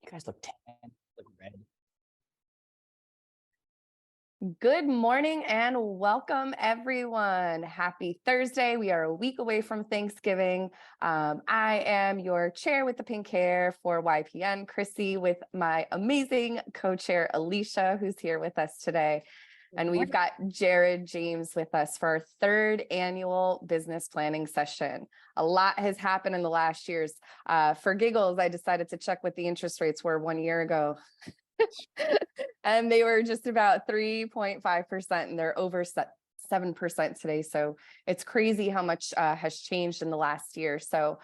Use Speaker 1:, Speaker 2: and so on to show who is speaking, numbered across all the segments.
Speaker 1: You guys look tan, look red.
Speaker 2: Good morning and welcome, everyone. Happy Thursday. We are a week away from Thanksgiving. I am your chair with the pink hair for YPN, Chrissy, with my amazing co-chair, Alicia, who's here with us today. And we've got Jared James with us for our third annual business planning session. A lot has happened in the last years. For giggles, I decided to check what the interest rates were 1 year ago. And they were just about 3.5%, and they're over 7% today. So it's crazy how much has changed in the last year. So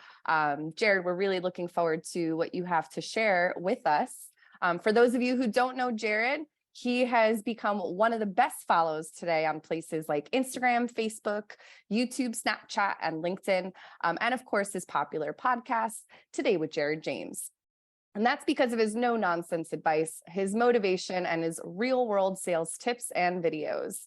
Speaker 2: Jared, we're really looking forward to what you have to share with us. For those of you who don't know Jared, he has become one of the best follows today on places like Instagram, Facebook, YouTube, Snapchat, and LinkedIn. And of course, his popular podcast, Today with Jared James. And that's because of his no-nonsense advice, his motivation, and his real-world sales tips and videos.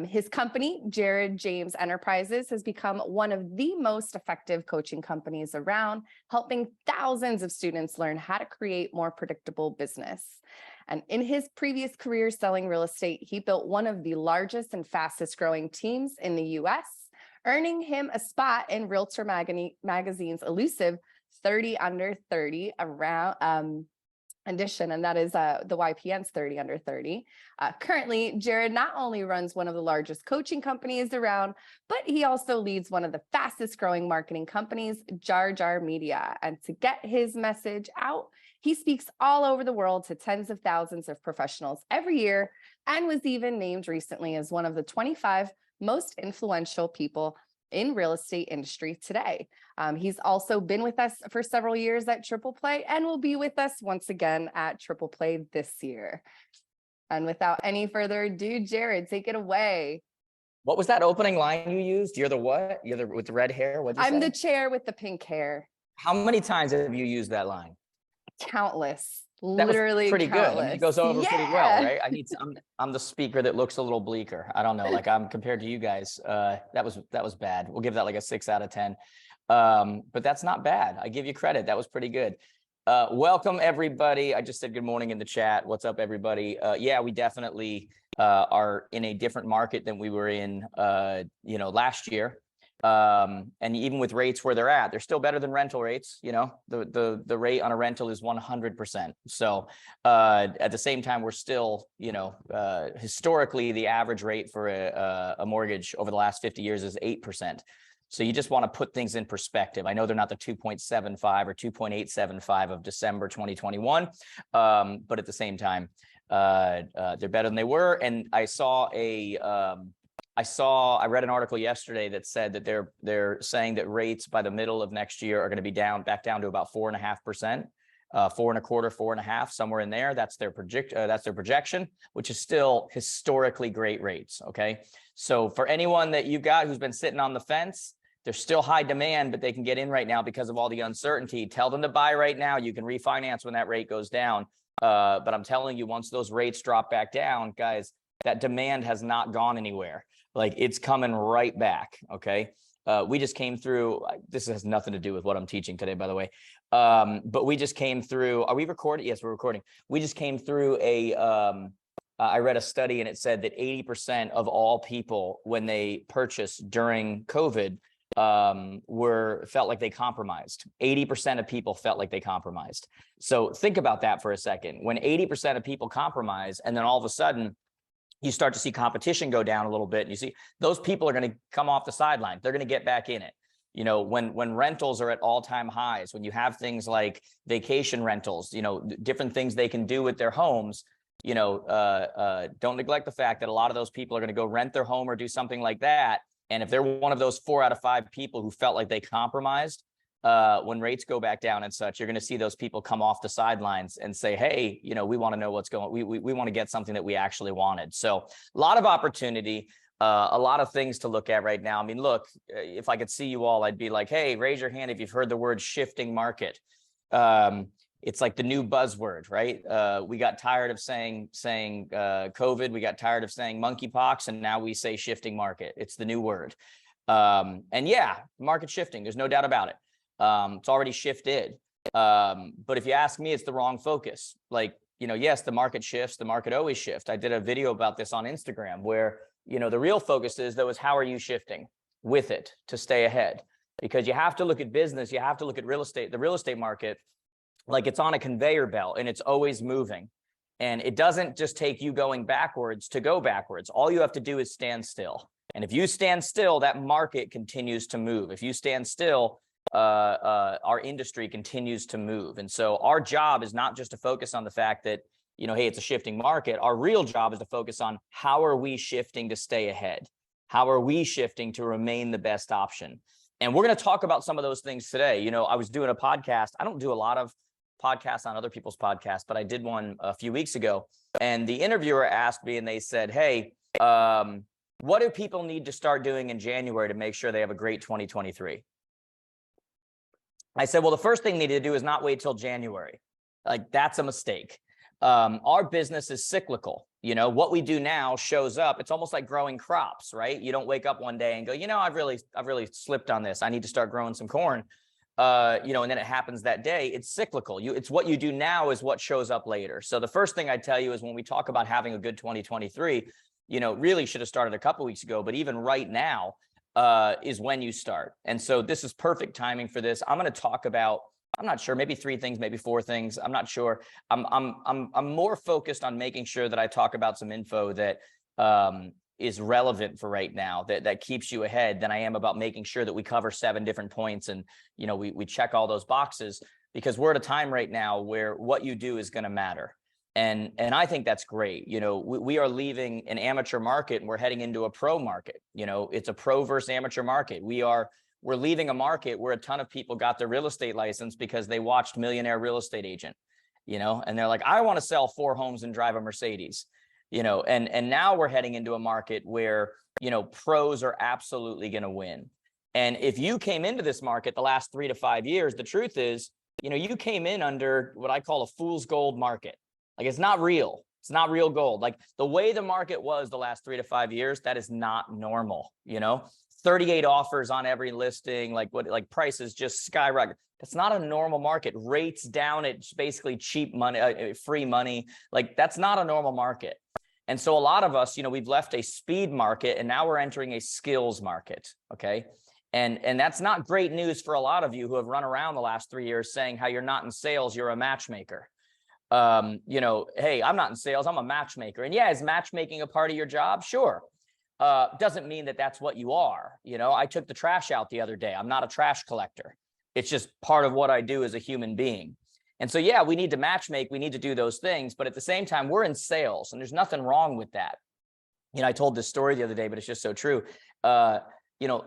Speaker 2: His company, Jared James Enterprises, has become one of the most effective coaching companies around, helping thousands of students learn how to create more predictable business. And in his previous career selling real estate, he built one of the largest and fastest growing teams in the US, earning him a spot in Realtor Magazine's elusive 30 under 30 around edition, and that is the YPN's 30 under 30. Currently, Jared not only runs one of the largest coaching companies around, but he also leads one of the fastest growing marketing companies, NCJAR Media. And to get his message out, he speaks all over the world to tens of thousands of professionals every year, and was even named recently as one of the 25 most influential people in real estate industry today. He's also been with us for several years at Triple Play and will be with us once again at Triple Play this year. And without any further ado, Jared, take it away.
Speaker 1: What was that opening line you used? You're the what? You're the with the red hair? What'd you say?
Speaker 2: I'm the chair with the pink hair.
Speaker 1: How many times have you used that line?
Speaker 2: Countless.
Speaker 1: That was
Speaker 2: Literally
Speaker 1: pretty
Speaker 2: countless.
Speaker 1: good. I mean, it goes over pretty well, right? I'm the speaker that looks a little bleaker. I don't know, like I'm compared to you guys. That was bad. We'll give that like a 6 out of 10. But that's not bad. I give you credit. That was pretty good. Welcome everybody. I just said good morning in the chat. What's up, everybody? Yeah, we definitely are in a different market than we were in last year. And even with rates where they're at, they're still better than rental rates. The rate on a rental is 100%. So at the same time, we're still, historically, the average rate for a mortgage over the last 50 years is 8%. So you just want to put things in perspective. I know they're not the 2.75 or 2.875 of December 2021, but at the same time, they're better than they were. And I read an article yesterday that said that they're saying that rates by the middle of next year are going to be back down to about 4.5%, 4.25, 4.5, somewhere in there. That's their projection, which is still historically great rates. Okay, so for anyone that you got who's been sitting on the fence, there's still high demand, but they can get in right now because of all the uncertainty. Tell them to buy right now. You can refinance when that rate goes down. But I'm telling you, once those rates drop back down, guys, that demand has not gone anywhere. Like it's coming right back. Okay. We just came through. This has nothing to do with what I'm teaching today, by the way. But we just came through. Are we recording? Yes, we're recording. We just came through I read a study and it said that 80% of all people, when they purchased during COVID, felt like they compromised. 80% of people felt like they compromised. So think about that for a second. When 80% of people compromise, and then all of a sudden, you start to see competition go down a little bit, and you see those people are going to come off the sideline. They're going to get back in it. When rentals are at all-time highs, when you have things like vacation rentals, different things they can do with their homes, don't neglect the fact that a lot of those people are going to go rent their home or do something like that. And if they're one of those 4 out of 5 people who felt like they compromised, when rates go back down and such, you're going to see those people come off the sidelines and say, hey, we want to know what's going on. We want to get something that we actually wanted. So a lot of opportunity, a lot of things to look at right now. I mean, look, if I could see you all, I'd be like, hey, raise your hand if you've heard the word shifting market. It's like the new buzzword, right? We got tired of saying COVID. We got tired of saying monkeypox, and now we say shifting market. It's the new word. And yeah, market shifting. There's no doubt about it. It's already shifted. But if you ask me, it's the wrong focus. Like, yes, the market shifts, the market always shifts. I did a video about this on Instagram where, the real focus is though is how are you shifting with it to stay ahead? Because you have to look at business, you have to look at real estate, the real estate market, like it's on a conveyor belt and it's always moving. And it doesn't just take you going backwards to go backwards. All you have to do is stand still. And if you stand still, that market continues to move. If you stand still, our industry continues to move. And so our job is not just to focus on the fact that, hey, it's a shifting market. Our real job is to focus on how are we shifting to stay ahead? How are we shifting to remain the best option? And we're going to talk about some of those things today. I was doing a podcast. I don't do a lot of podcasts on other people's podcasts, but I did one a few weeks ago. And the interviewer asked me and they said, hey, what do people need to start doing in January to make sure they have a great 2023? I said, well, the first thing they need to do is not wait till January. Like that's a mistake. Our business is cyclical. What we do now shows up. It's almost like growing crops, right? You don't wake up one day and go, I've really slipped on this. I need to start growing some corn. And then it happens that day. It's cyclical. It's what you do now is what shows up later. So the first thing I tell you is when we talk about having a good 2023, really should have started a couple weeks ago, but even right now, is when you start. And so this is perfect timing for this. I'm going to talk about, I'm not sure, maybe 3 things, maybe 4 things. I'm not sure. I'm more focused on making sure that I talk about some info that is relevant for right now, that keeps you ahead, than I am about making sure that we cover 7 different points and we check all those boxes, because we're at a time right now where what you do is going to matter. And I think that's great. We are leaving an amateur market and we're heading into a pro market. It's a pro versus amateur market. We're leaving a market where a ton of people got their real estate license because they watched Millionaire Real Estate Agent, and they're like, I want to sell 4 homes and drive a Mercedes, and now we're heading into a market where, pros are absolutely going to win. And if you came into this market the last 3 to 5 years, the truth is, you came in under what I call a fool's gold market. Like it's not real. It's not real gold. Like the way the market was the last 3 to 5 years, that is not normal. 38 offers on every listing, like prices just skyrocket. That's not a normal market. Rates down, it's basically cheap money, free money. Like that's not a normal market. And so a lot of us, we've left a speed market and now we're entering a skills market. Okay. And that's not great news for a lot of you who have run around the last 3 years saying how you're not in sales, you're a matchmaker. Hey, I'm not in sales, I'm a matchmaker. And yeah, is matchmaking a part of your job? Sure. Doesn't mean that that's what you are. I took the trash out the other day. I'm not a trash collector. It's just part of what I do as a human being. And so, yeah, we need to matchmake. We need to do those things. But at the same time, we're in sales and there's nothing wrong with that. I told this story the other day, but it's just so true.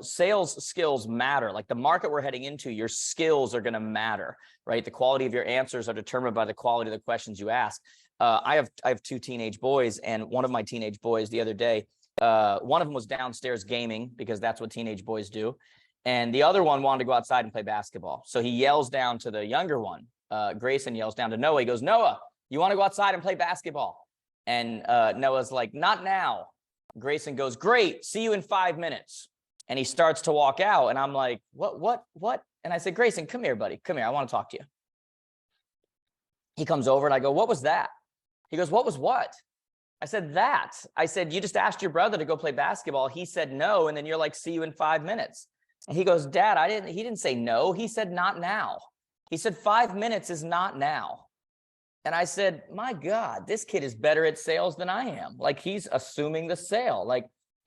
Speaker 1: Sales skills matter. Like the market we're heading into, your skills are going to matter, right? The quality of your answers are determined by the quality of the questions you ask. I have 2 teenage boys, and one of my teenage boys the other day, one of them was downstairs gaming because that's what teenage boys do. And the other one wanted to go outside and play basketball. So he yells down to the younger one. Grayson yells down to Noah. He goes, Noah, you want to go outside and play basketball? And Noah's like, not now. Grayson goes, great. See you in 5 minutes. And he starts to walk out. And I'm like, what? And I said, Grayson, come here, buddy. Come here. I want to talk to you. He comes over and I go, what was that? He goes, what was what? I said, that. I said, you just asked your brother to go play basketball. He said no. And then you're like, see you in 5 minutes. And he goes, Dad, he didn't say no. He said, not now. He said, 5 minutes is not now. And I said, my God, this kid is better at sales than I am. Like he's assuming the sale.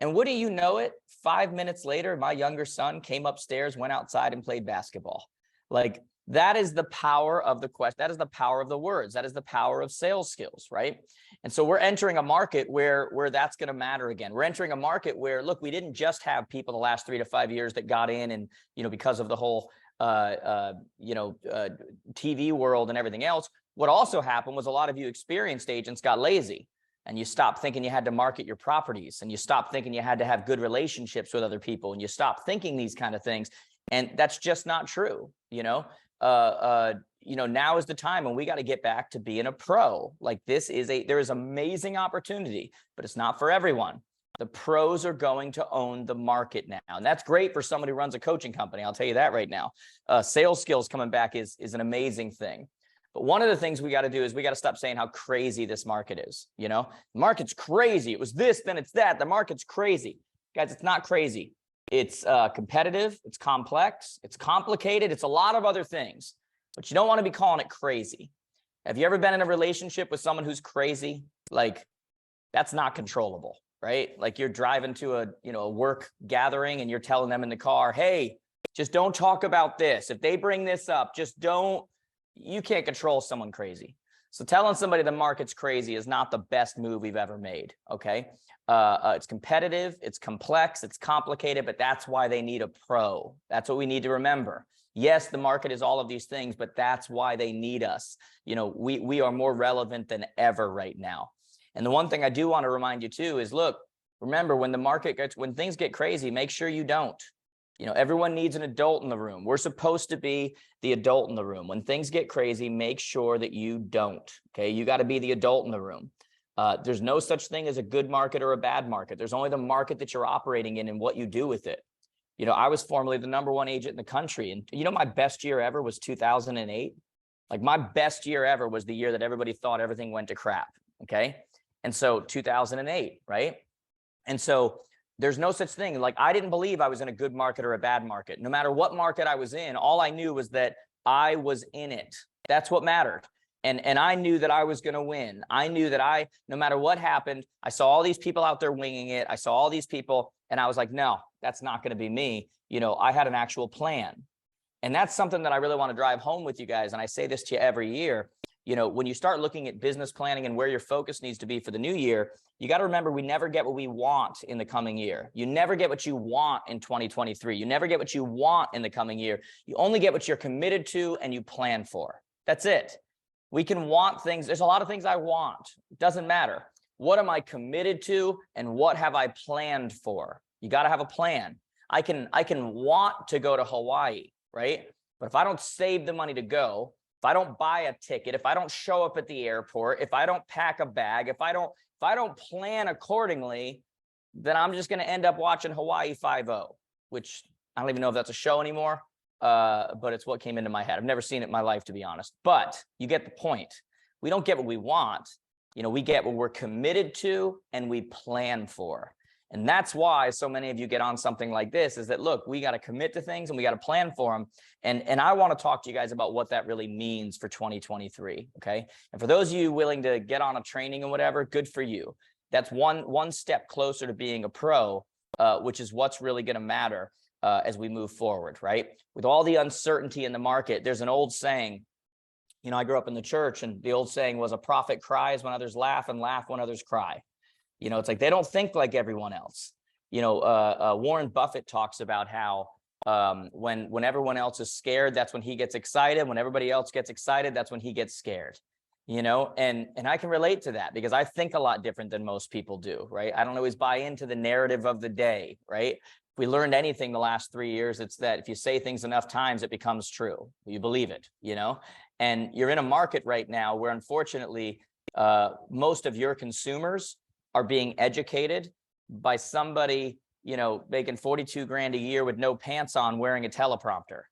Speaker 1: And wouldn't you know it, 5 minutes later, my younger son came upstairs, went outside and played basketball. Like that is the power of the question. That is the power of the words. That is the power of sales skills, right? And so we're entering a market where that's going to matter again. We're entering a market where, look, we didn't just have people the last 3 to 5 years that got in and, because of the whole, TV world and everything else. What also happened was a lot of you experienced agents got lazy. And you stopped thinking you had to market your properties, and you stopped thinking you had to have good relationships with other people, and you stopped thinking these kind of things. And that's just not true. Now is the time when we got to get back to being a pro. Like there is amazing opportunity, but it's not for everyone. The pros are going to own the market now. And that's great for somebody who runs a coaching company. I'll tell you that right now. Sales skills coming back is an amazing thing. But one of the things we got to do is we got to stop saying how crazy this market is. You know, the market's crazy. It was this, then it's that. The market's crazy. Guys, it's not crazy. It's competitive. It's complex. It's complicated. It's a lot of other things. But you don't want to be calling it crazy. Have you ever been in a relationship with someone who's crazy? Like, that's not controllable. Right? Like you're driving to a work gathering and you're telling them in the car, hey, just don't talk about this. If they bring this up, just don't. You can't control someone crazy. So telling somebody the market's crazy is not the best move we've ever made. Okay. It's competitive, it's complex, it's complicated, but that's why they need a pro. That's what we need to remember. Yes, the market is all of these things, but that's why they need us. You know, we are more relevant than ever right now. And the one thing I do want to remind you too is, look, remember when things get crazy, make sure you don't. You know, everyone needs an adult in the room. We're supposed to be the adult in the room. When things get crazy, make sure that you don't. Okay, you got to be the adult in the room. There's no such thing as a good market or a bad market. There's only the market that you're operating in and what you do with it. You know, I was formerly the #1 agent in the country. And you know, my best year ever was 2008. Like my best year ever was the year that everybody thought everything went to crap. Okay. And so 2008, right? And so there's no such thing. Like I didn't believe I was in a good market or a bad market. No matter what market I was in, all I knew was that I was in it. That's what mattered. And I knew that I was going to win. I knew that no matter what happened, I saw all these people out there winging it. I saw all these people and I was like, no, that's not going to be me. You know, I had an actual plan. And that's something that I really want to drive home with you guys. And I say this to you every year. You know, when you start looking at business planning and where your focus needs to be for the new year, you got to remember we never get what we want in the coming year. You never get what you want in 2023. You never get what you want in the coming year. You only get what you're committed to and you plan for. That's it. We can want things. There's a lot of things I want. It doesn't matter. What am I committed to and what have I planned for? You got to have a plan. I can want to go to Hawaii, right? But if I don't save the money to go, if I don't buy a ticket, if I don't show up at the airport, if I don't pack a bag, if I don't plan accordingly, then I'm just going to end up watching Hawaii 5-0, which I don't even know if that's a show anymore, but it's what came into my head. I've never seen it in my life, to be honest. But you get the point. We don't get what we want. You know, we get what we're committed to and we plan for. And that's why so many of you get on something like this is that, look, we got to commit to things and we got to plan for them. And I want to talk to you guys about what that really means for 2023. Okay. And for those of you willing to get on a training and whatever, good for you. That's one step closer to being a pro, which is what's really going to matter as we move forward. Right. With all the uncertainty in the market, there's an old saying, you know, I grew up in the church and the old saying was a prophet cries when others laugh and laugh when others cry. You know, it's like they don't think like everyone else. You know, Warren Buffett talks about how when everyone else is scared, that's when he gets excited. When everybody else gets excited, that's when he gets scared. You know, and I can relate to that because I think a lot different than most people do. Right. I don't always buy into the narrative of the day. Right. If we learned anything the last 3 years, it's that if you say things enough times, it becomes true. You believe it, you know, and you're in a market right now where unfortunately most of your consumers are being educated by somebody, you know, making 42 grand a year with no pants on, wearing a teleprompter,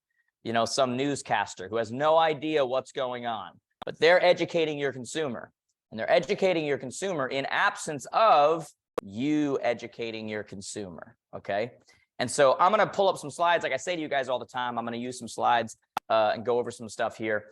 Speaker 1: you know, some newscaster who has no idea what's going on, but they're educating your consumer, and they're educating your consumer in absence of you educating your consumer. Okay. And so I'm going to pull up some slides. Like I say to you guys all the time, I'm going to use some slides and go over some stuff here.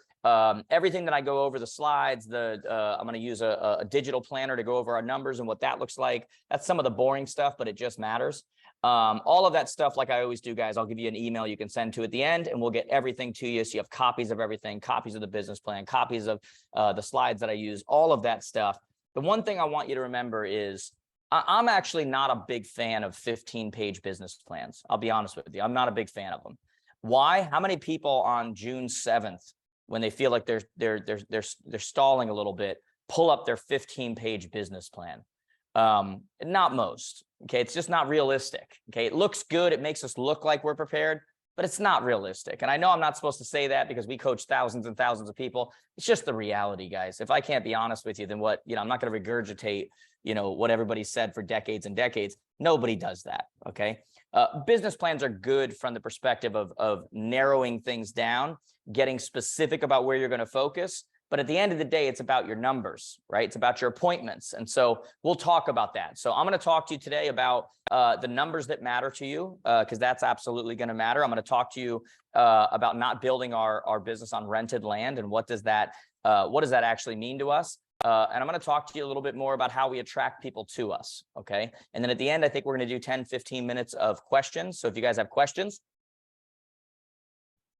Speaker 1: Everything that I go over the slides, I'm going to use a digital planner to go over our numbers and what that looks like. That's some of the boring stuff, but it just matters. All of that stuff, like I always do, guys, I'll give you an email you can send to at the end, and we'll get everything to you. So you have copies of everything, copies of the business plan, copies of the slides that I use, all of that stuff. The one thing I want you to remember is I'm actually not a big fan of 15-page business plans. I'll be honest with you. I'm not a big fan of them. Why? How many people on June 7th, when they feel like they're stalling a little bit, pull up their 15-page business plan? Not most. Okay, it's just not realistic. Okay, it looks good. It makes us look like we're prepared, but it's not realistic. And I know I'm not supposed to say that because we coach thousands and thousands of people. It's just the reality, guys. If I can't be honest with you, then what, I'm not going to regurgitate, what everybody said for decades and decades. Nobody does that. Okay. Business plans are good from the perspective of narrowing things down, getting specific about where you're going to focus. But at the end of the day, it's about your numbers, right? It's about your appointments. And so we'll talk about that. So I'm going to talk to you today about the numbers that matter to you, because that's absolutely going to matter. I'm going to talk to you about not building our business on rented land and what does that actually mean to us. And I'm going to talk to you a little bit more about how we attract people to us. Okay. And then at the end, I think we're going to do 10, 15 minutes of questions. So if you guys have questions,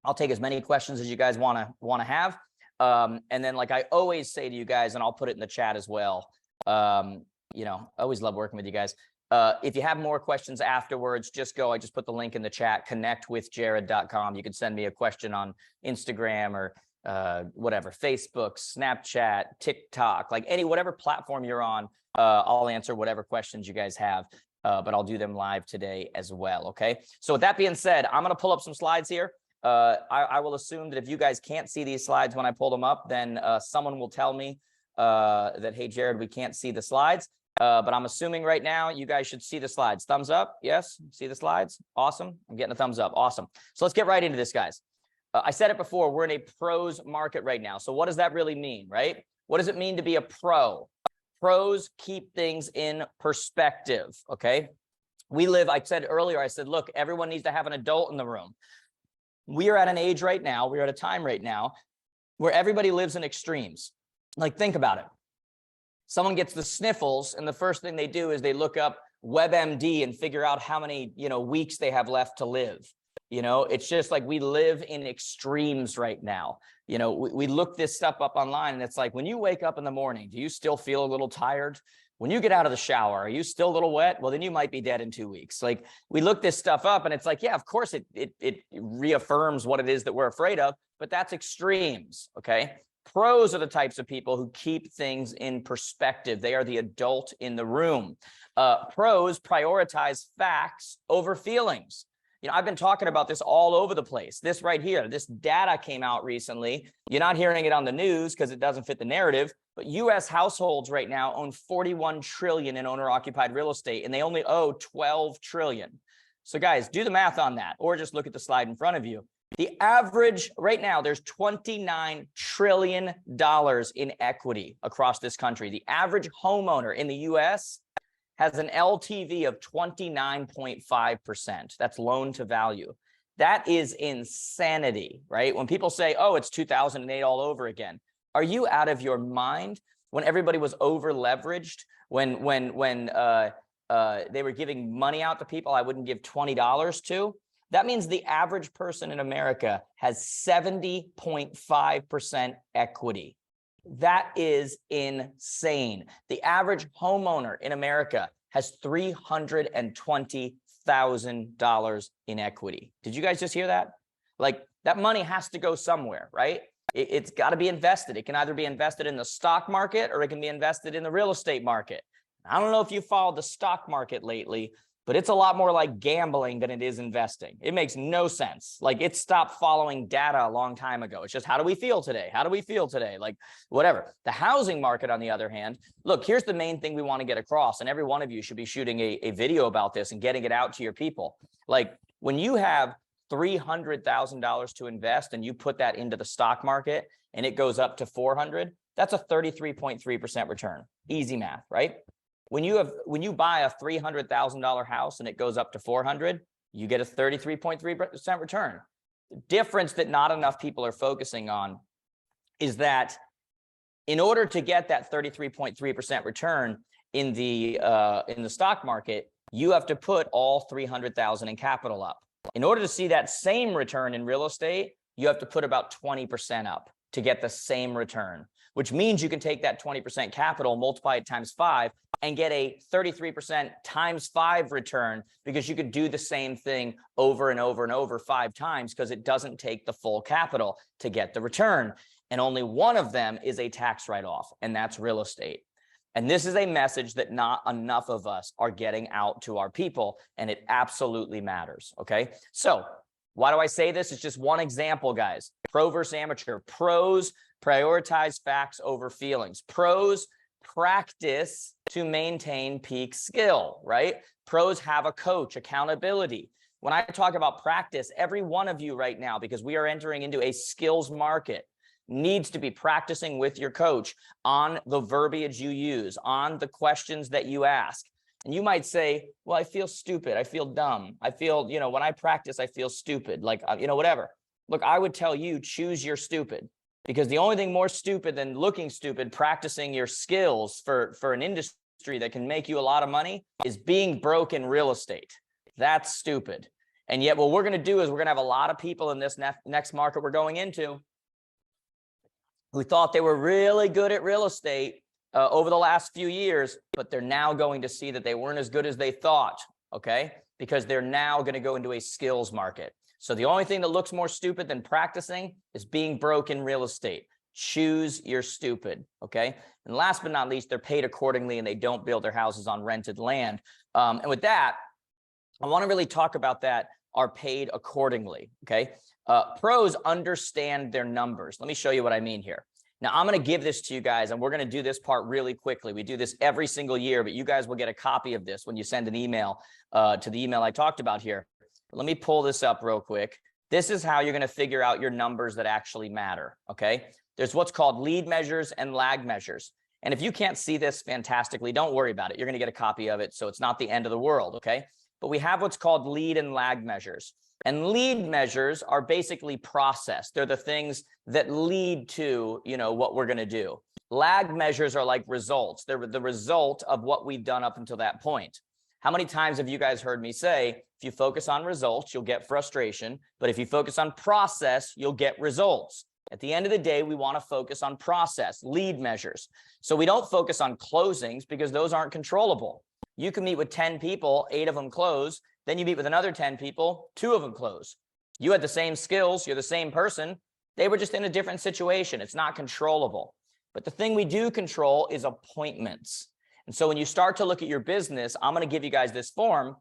Speaker 1: I'll take as many questions as you guys want to have. And then, like I always say to you guys, and I'll put it in the chat as well, I always love working with you guys. If you have more questions afterwards, I just put the link in the chat, connectwithjared.com. You can send me a question on Instagram or whatever, Facebook, Snapchat, TikTok, like whatever platform you're on. I'll answer whatever questions you guys have, but I'll do them live today as well. Okay. So with that being said, I'm going to pull up some slides here. I will assume that if you guys can't see these slides when I pull them up, then someone will tell me that, hey, Jared, we can't see the slides. But I'm assuming right now you guys should see the slides. Thumbs up. Yes. See the slides. Awesome. I'm getting a thumbs up. Awesome. So let's get right into this, guys. I said it before, we're in a pros market right now. So what does that really mean, right? What does it mean to be a pro? Pros keep things in perspective. Okay. I said earlier, look, everyone needs to have an adult in the room. We are at an age right now, we're at a time right now where everybody lives in extremes. Like, think about it. Someone gets the sniffles, and the first thing they do is they look up WebMD and figure out how many, weeks they have left to live. It's just like we live in extremes right now. We look this stuff up online, and it's like, when you wake up in the morning, do you still feel a little tired? When you get out of the shower, are you still a little wet? Well, then you might be dead in 2 weeks. Like, we look this stuff up and it's like, yeah, of course it reaffirms what it is that we're afraid of, but that's extremes. Okay. Pros are the types of people who keep things in perspective. They are the adult in the room. Pros prioritize facts over feelings. I've been talking about this all over the place. This right here, this data came out recently. You're not hearing it on the news because it doesn't fit the narrative, but US households right now own 41 trillion in owner-occupied real estate, and they only owe 12 trillion. So guys, do the math on that, or just look at the slide in front of you. The average right now, there's $29 trillion in equity across this country. The average homeowner in the US has an LTV of 29.5%. That's loan to value. That is insanity, right? When people say, oh, it's 2008 all over again. Are you out of your mind? When everybody was over leveraged, when they were giving money out to people I wouldn't give $20 to, that means the average person in America has 70.5% equity. That is insane. The average homeowner in America has $320,000 in equity. Did you guys just hear that? Like, that money has to go somewhere, right? It's got to be invested. It can either be invested in the stock market or it can be invested in the real estate market. I don't know if you followed the stock market lately, but it's a lot more like gambling than it is investing. It makes no sense. Like, it stopped following data a long time ago. It's just, how do we feel today? How do we feel today? Like, whatever. The housing market, on the other hand, look, here's the main thing we want to get across. And every one of you should be shooting a video about this and getting it out to your people. Like, when you have $300,000 to invest and you put that into the stock market and it goes up to 400, that's a 33.3% return. Easy math, right? When you buy a $300,000 house and it goes up to 400, you get a 33.3% return. The difference that not enough people are focusing on is that in order to get that 33.3% return in the stock market, you have to put all 300,000 in capital up. In order to see that same return in real estate, you have to put about 20% up to get the same return, which means you can take that 20% capital, multiply it times 5, and get a 33% times 5 return, because you could do the same thing over and over and over 5 times because it doesn't take the full capital to get the return. And only one of them is a tax write-off, and that's real estate. And this is a message that not enough of us are getting out to our people, and it absolutely matters, okay? So Why do I say this? It's just one example, guys. Pro versus amateur. Pros prioritize facts over feelings. Pros practice to maintain peak skill, right? Pros have a coach, accountability. When I talk about practice, every one of you right now, because we are entering into a skills market, needs to be practicing with your coach on the verbiage you use, on the questions that you ask. And you might say, well, I feel stupid. I feel dumb. I feel, when I practice, I feel stupid, like, whatever. Look, I would tell you, choose your stupid, because the only thing more stupid than looking stupid, practicing your skills for an industry that can make you a lot of money, is being broke in real estate. That's stupid. And yet what we're going to do is we're going to have a lot of people in this next market we're going into who thought they were really good at real estate over the last few years, but they're now going to see that they weren't as good as they thought, okay? Because they're now going to go into a skills market. So the only thing that looks more stupid than practicing is being broke in real estate. Choose your stupid, okay? And last but not least, they're paid accordingly and they don't build their houses on rented land. And with that, I want to really talk about that, are paid accordingly, okay? Pros understand their numbers. Let me show you what I mean here. Now, I'm going to give this to you guys, and we're going to do this part really quickly. We do this every single year, but you guys will get a copy of this when you send an email to the email I talked about here. Let me pull this up real quick. This is how you're going to figure out your numbers that actually matter, okay? There's what's called lead measures and lag measures. And if you can't see this fantastically, don't worry about it. You're going to get a copy of it, so it's not the end of the world, okay? But we have what's called lead and lag measures. And lead measures are basically process. They're the things that lead to, what we're going to do. Lag measures are like results. They're the result of what we've done up until that point. How many times have you guys heard me say, if you focus on results, you'll get frustration. But if you focus on process, you'll get results. At the end of the day, we want to focus on process, lead measures. So we don't focus on closings because those aren't controllable. You can meet with 10 people, 8 of them close. Then you meet with another 10 people, 2 of them close. You had the same skills. You're the same person. They were just in a different situation. It's not controllable. But the thing we do control is appointments. And so when you start to look at your business, I'm going to give you guys this form.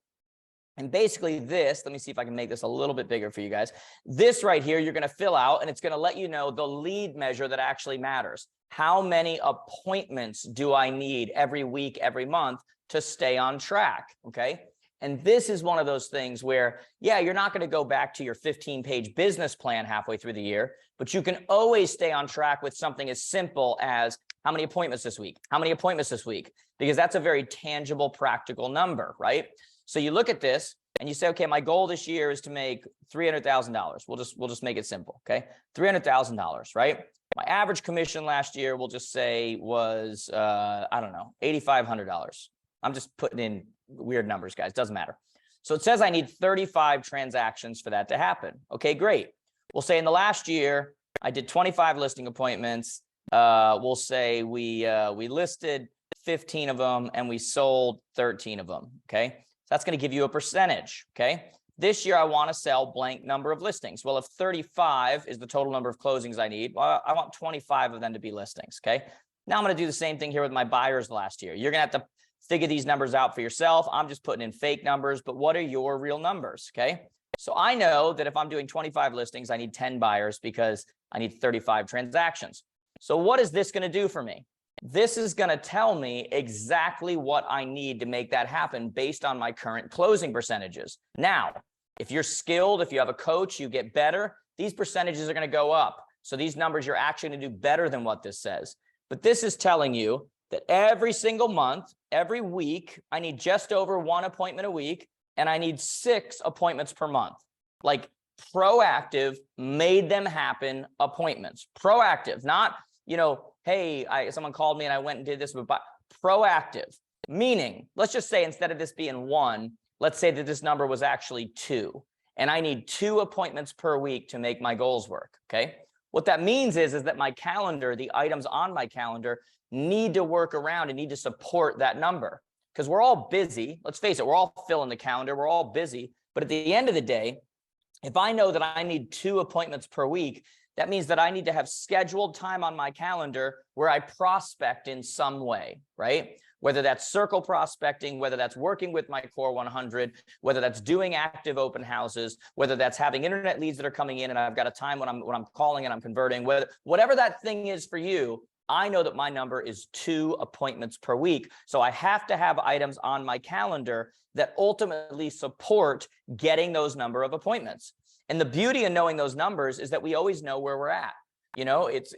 Speaker 1: And basically this, let me see if I can make this a little bit bigger for you guys. This right here, you're going to fill out, and it's going to let you know the lead measure that actually matters. How many appointments do I need every week, every month to stay on track? Okay. And this is one of those things where, yeah, you're not going to go back to your 15-page business plan halfway through the year, but you can always stay on track with something as simple as how many appointments this week? How many appointments this week? Because that's a very tangible, practical number, right? So you look at this and you say, okay, my goal this year is to make $300,000. We'll just make it simple, okay? $300,000, right? My average commission last year, we'll just say was, I don't know, $8,500. I'm just putting in weird numbers, guys. Doesn't matter. So it says I need 35 transactions for that to happen. Okay, great. We'll say in the last year, I did 25 listing appointments. We'll say we listed 15 of them and we sold 13 of them. Okay, so that's going to give you a percentage. Okay, this year I want to sell blank number of listings. Well, if 35 is the total number of closings I need, well, I want 25 of them to be listings. Okay, now I'm going to do the same thing here with my buyers last year. You're going to have to figure these numbers out for yourself. I'm just putting in fake numbers, but what are your real numbers? Okay. So I know that if I'm doing 25 listings, I need 10 buyers because I need 35 transactions. So what is this going to do for me? This is going to tell me exactly what I need to make that happen based on my current closing percentages. Now, if you're skilled, if you have a coach, you get better, these percentages are going to go up. So these numbers, you're actually going to do better than what this says. But this is telling you that every single month, every week, I need just over 1 appointment a week, and I need 6 appointments per month. Like proactive, made them happen appointments. Proactive, not, hey, someone called me and I went and did this, but proactive, meaning, let's just say instead of this being 1, let's say that this number was actually 2, and I need 2 appointments per week to make my goals work, okay? What that means is that my calendar, the items on my calendar, need to work around and need to support that number, because we're all busy. Let's face it, we're all filling the calendar. We're all busy. But at the end of the day, if I know that I need 2 appointments per week, That means that I need to have scheduled time on my calendar where I prospect in some way, right? Whether that's circle prospecting, whether that's working with my core 100, whether that's doing active open houses, whether that's having internet leads that are coming in and I've got a time when I'm calling and I'm converting, whatever that thing is for you. I know that my number is 2 appointments per week. So I have to have items on my calendar that ultimately support getting those number of appointments. And the beauty in knowing those numbers is that we always know where we're at. You know, it's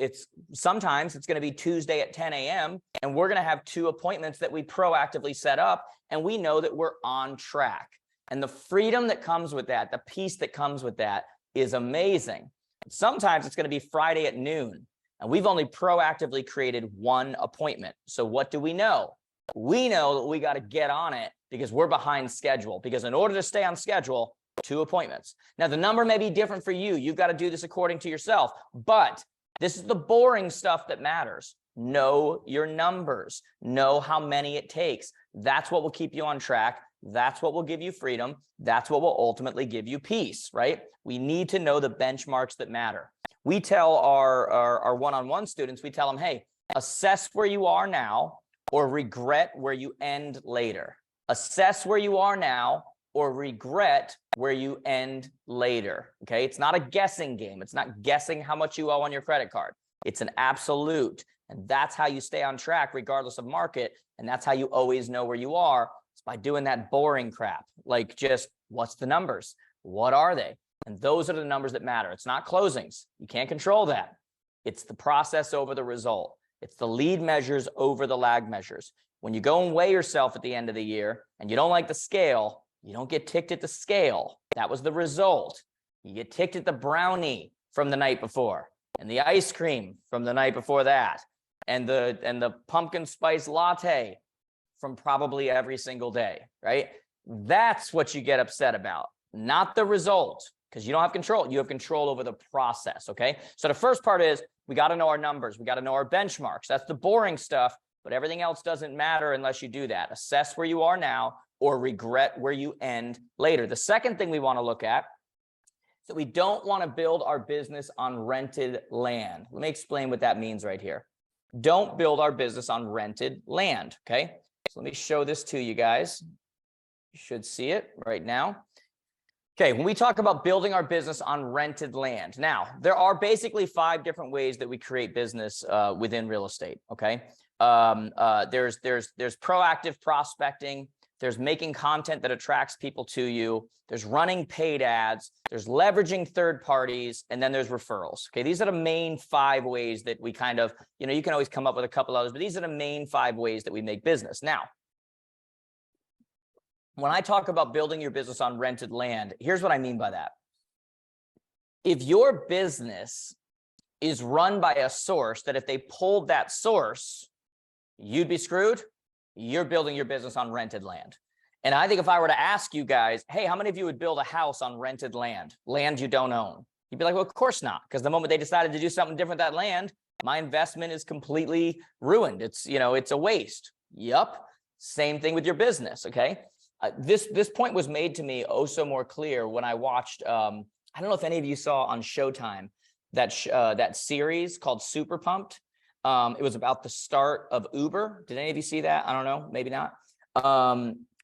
Speaker 1: sometimes it's going to be Tuesday at 10 a.m. and we're going to have 2 appointments that we proactively set up and we know that we're on track. And the freedom that comes with that, the peace that comes with that is amazing. Sometimes it's going to be Friday at noon and we've only proactively created 1 appointment. So what do we know? We know that we got to get on it because we're behind schedule, because in order to stay on schedule, 2 appointments. Now, the number may be different for you. You've got to do this according to yourself, but this is the boring stuff that matters. Know your numbers. Know how many it takes. That's what will keep you on track. That's what will give you freedom. That's what will ultimately give you peace, right? We need to know the benchmarks that matter. We tell our one-on-one students, we tell them, hey, assess where you are now or regret where you end later. Assess where you are now or regret where you end later, okay? It's not a guessing game. It's not guessing how much you owe on your credit card. It's an absolute, and that's how you stay on track regardless of market, and that's how you always know where you are. It's by doing that boring crap, like just what's the numbers? What are they? And those are the numbers that matter. It's not closings. You can't control that. It's the process over the result. It's the lead measures over the lag measures. When you go and weigh yourself at the end of the year and you don't like the scale, you don't get ticked at the scale. That was the result. You get ticked at the brownie from the night before and the ice cream from the night before that and the pumpkin spice latte from probably every single day, right? That's what you get upset about, not the result, because you don't have control. You have control over the process, okay? So the first part is we got to know our numbers. We got to know our benchmarks. That's the boring stuff, but everything else doesn't matter unless you do that. Assess where you are now or regret where you end later. The second thing we want to look at is that we don't want to build our business on rented land. Let me explain what that means right here. Don't build our business on rented land, okay? So let me show this to you guys. You should see it right now. Okay, when we talk about building our business on rented land, now there are basically 5 different ways that we create business within real estate. Okay, there's proactive prospecting, there's making content that attracts people to you, there's running paid ads, there's leveraging third parties, and then there's referrals. Okay, these are the main 5 ways that we kind of, you know, you can always come up with a couple others, but these are the main 5 ways that we make business. Now, when I talk about building your business on rented land, here's what I mean by that. If your business is run by a source that if they pulled that source, you'd be screwed, you're building your business on rented land. And I think if I were to ask you guys, hey, how many of you would build a house on rented land you don't own? You'd be like, well, of course not. Because the moment they decided to do something different with that land, my investment is completely ruined. It's, you know, it's a waste. Yup. Same thing with your business. Okay. This point was made to me oh so more clear when I watched, I don't know if any of you saw on Showtime that series called Super Pumped. It was about the start of Uber. Did any of you see that? I don't know, maybe not.